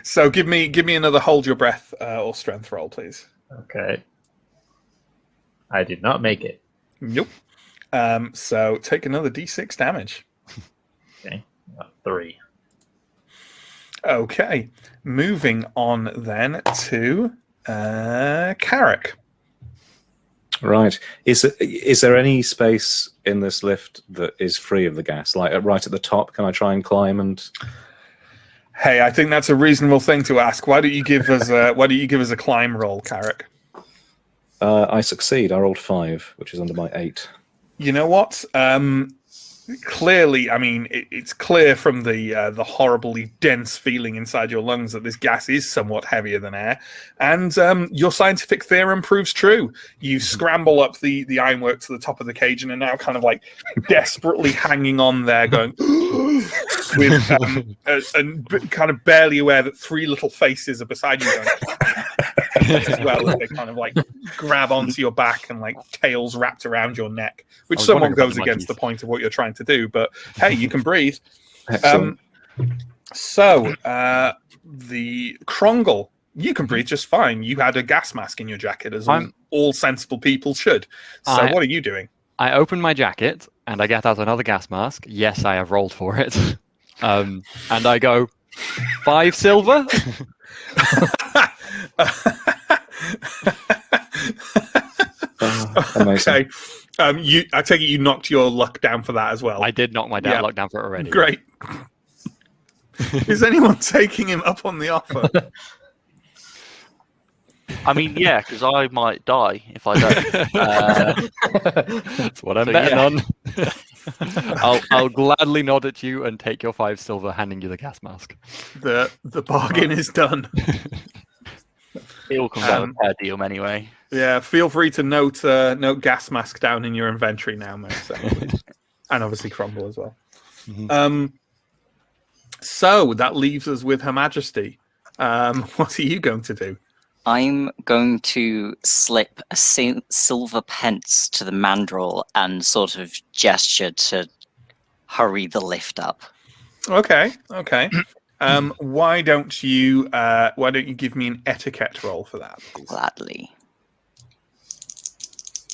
So give me another hold your breath or strength roll, please. Okay. I did not make it. Nope. So take another d6 damage. Okay. 3. Okay. Moving on then to Carrick. Right. Is there any space in this lift that is free of the gas? Like right at the top, can I try and climb and? Hey, I think that's a reasonable thing to ask. Why don't you give us a climb roll, Carrick? I succeed. I rolled 5, which is under my 8. You know what? Clearly, I mean, it's clear from the horribly dense feeling inside your lungs that this gas is somewhat heavier than air, and your scientific theorem proves true. You scramble up the ironwork to the top of the cage and are now kind of like desperately hanging on there, going with and kind of barely aware that 3 little faces are beside you, going as well, as they kind of like grab onto your back and like tails wrapped around your neck, which somewhat goes against the point of what you're trying to do. But hey, you can breathe. So the Krongle, you can breathe just fine. You had a gas mask in your jacket, as all sensible people should. So what are you doing? I open my jacket and I get out another gas mask. Yes, I have rolled for it. And I go, 5 silver? Amazing. Okay. I take it you knocked your luck down for that as well. I did knock my luck down for it already. Great. Is anyone taking him up on the offer? I mean, yeah, because I might die if I don't. That's what I'm betting on. I'll gladly nod at you and take your 5 silver, handing you the gas mask. The bargain is done. It all comes out of a deal anyway. Yeah, feel free to note gas mask down in your inventory now, mate. So, and obviously Crumble as well. Mm-hmm. So that leaves us with Her Majesty. What are you going to do? I'm going to slip a silver pence to the mandrel and sort of gesture to hurry the lift up. Okay. Why don't you give me an etiquette roll for that, please? Gladly.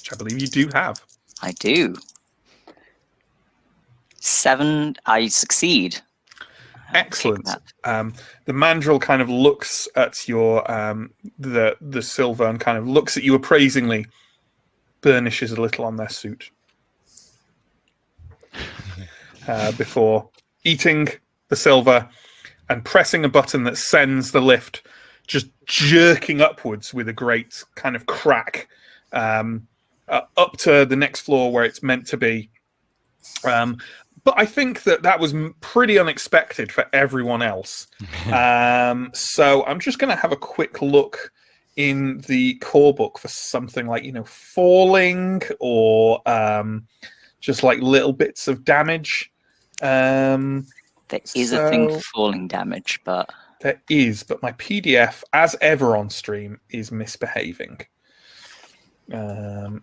Which I believe you do have. I do. 7. I succeed. Excellent. The mandrel kind of looks at your the silver and kind of looks at you appraisingly, burnishes a little on their suit before eating the silver and pressing a button that sends the lift just jerking upwards with a great kind of crack up to the next floor where it's meant to be. But I think that was pretty unexpected for everyone else. So I'm just going to have a quick look in the core book for something like, falling or just like little bits of damage. There is a thing for falling damage, but... There is, but my PDF, as ever on stream, is misbehaving. And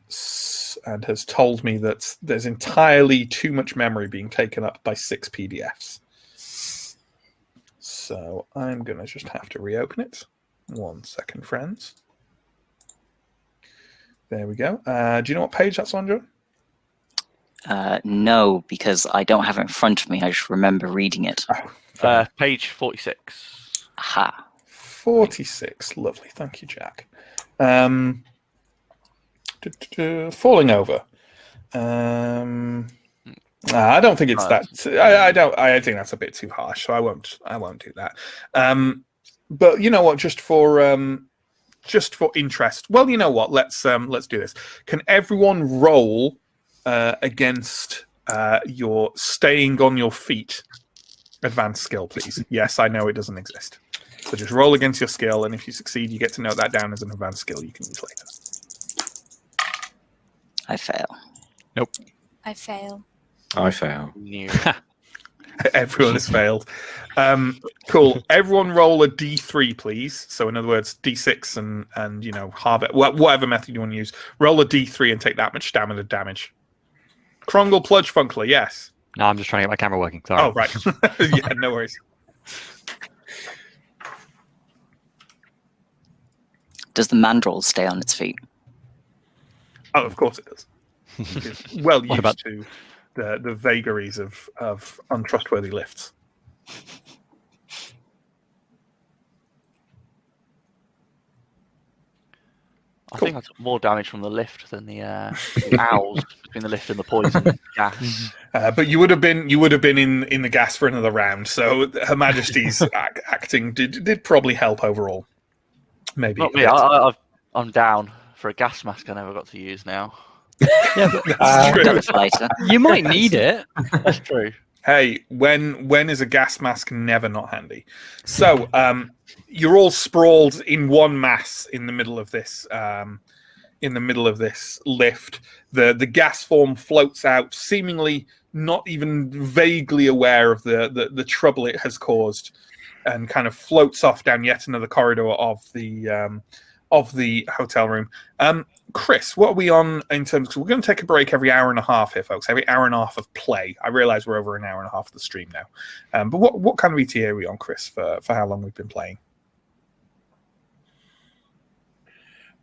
has told me that there's entirely too much memory being taken up by 6 PDFs. So I'm going to just have to reopen it. 1 second, friends. There we go. Do you know what page that's on, John? No, because I don't have it in front of me. I just remember reading it. Page 46. Aha. 46. Lovely. Thank you, Jack. Falling over. I don't think it's that. I think that's a bit too harsh. So I won't do that. But you know what? Just for interest. Well, you know what? Let's do this. Can everyone roll against your staying on your feet advanced skill, please? Yes, I know it doesn't exist. So just roll against your skill, and if you succeed, you get to note that down as an advanced skill you can use later. I fail. Nope. I fail. I fail. Everyone has failed. Cool. Everyone roll a d3, please. So in other words, d6 and halve whatever method you want to use. Roll a d3 and take that much damage. Krongle, Pludge, Funkler, yes. No, I'm just trying to get my camera working. Sorry. Oh, right. Yeah, no worries. Does the mandrel stay on its feet? Oh, of course it does. It's well used about- to the vagaries of untrustworthy lifts. I think I took more damage from the lift than the owls between the lift and the poison gas. But you would have been in the gas for another round. So Her Majesty's acting did probably help overall. Maybe Not me. I'm down for a gas mask I never got to use now. Yeah, That's true. Don't later. you might need it. That's true. Hey, when is a gas mask never not handy? So you're all sprawled in one mass in the middle of this lift. The gas form floats out, seemingly not even vaguely aware of the trouble it has caused, and kind of floats off down yet another corridor of the hotel room. Chris, what are we on in terms? Because we're going to take a break every hour and a half here, folks. Every hour and a half of play. I realise we're over an hour and a half of the stream now. But what kind of ETA are we on, Chris, for how long we've been playing?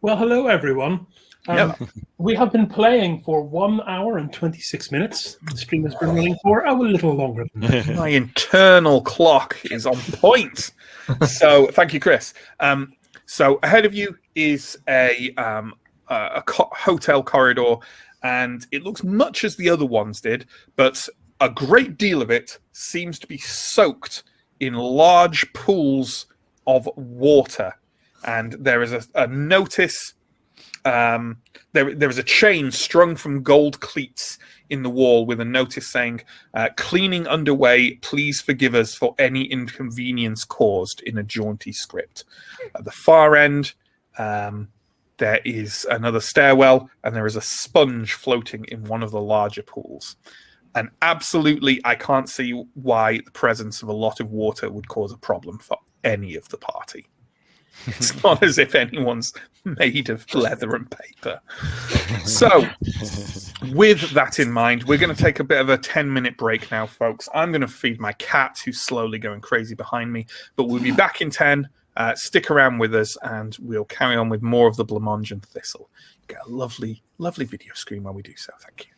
Well, hello everyone. Yep. We have been playing for 1 hour and 26 minutes. The stream has been running for a little longer than that. My internal clock is on point. So thank you, Chris. So ahead of you is a hotel corridor, and it looks much as the other ones did, but a great deal of it seems to be soaked in large pools of water. And there is a notice. There is a chain strung from gold cleats in the wall with a notice saying, "Cleaning underway. Please forgive us for any inconvenience caused," in a jaunty script. At the far end, there is another stairwell, and there is a sponge floating in one of the larger pools. And absolutely, I can't see why the presence of a lot of water would cause a problem for any of the party. It's not as if anyone's made of leather and paper. So, with that in mind, we're going to take a bit of a 10-minute break now, folks. I'm going to feed my cat, who's slowly going crazy behind me. But we'll be back in 10. Stick around with us, and we'll carry on with more of the Blancmange Thistle. Get a lovely, lovely video screen while we do so. Thank you.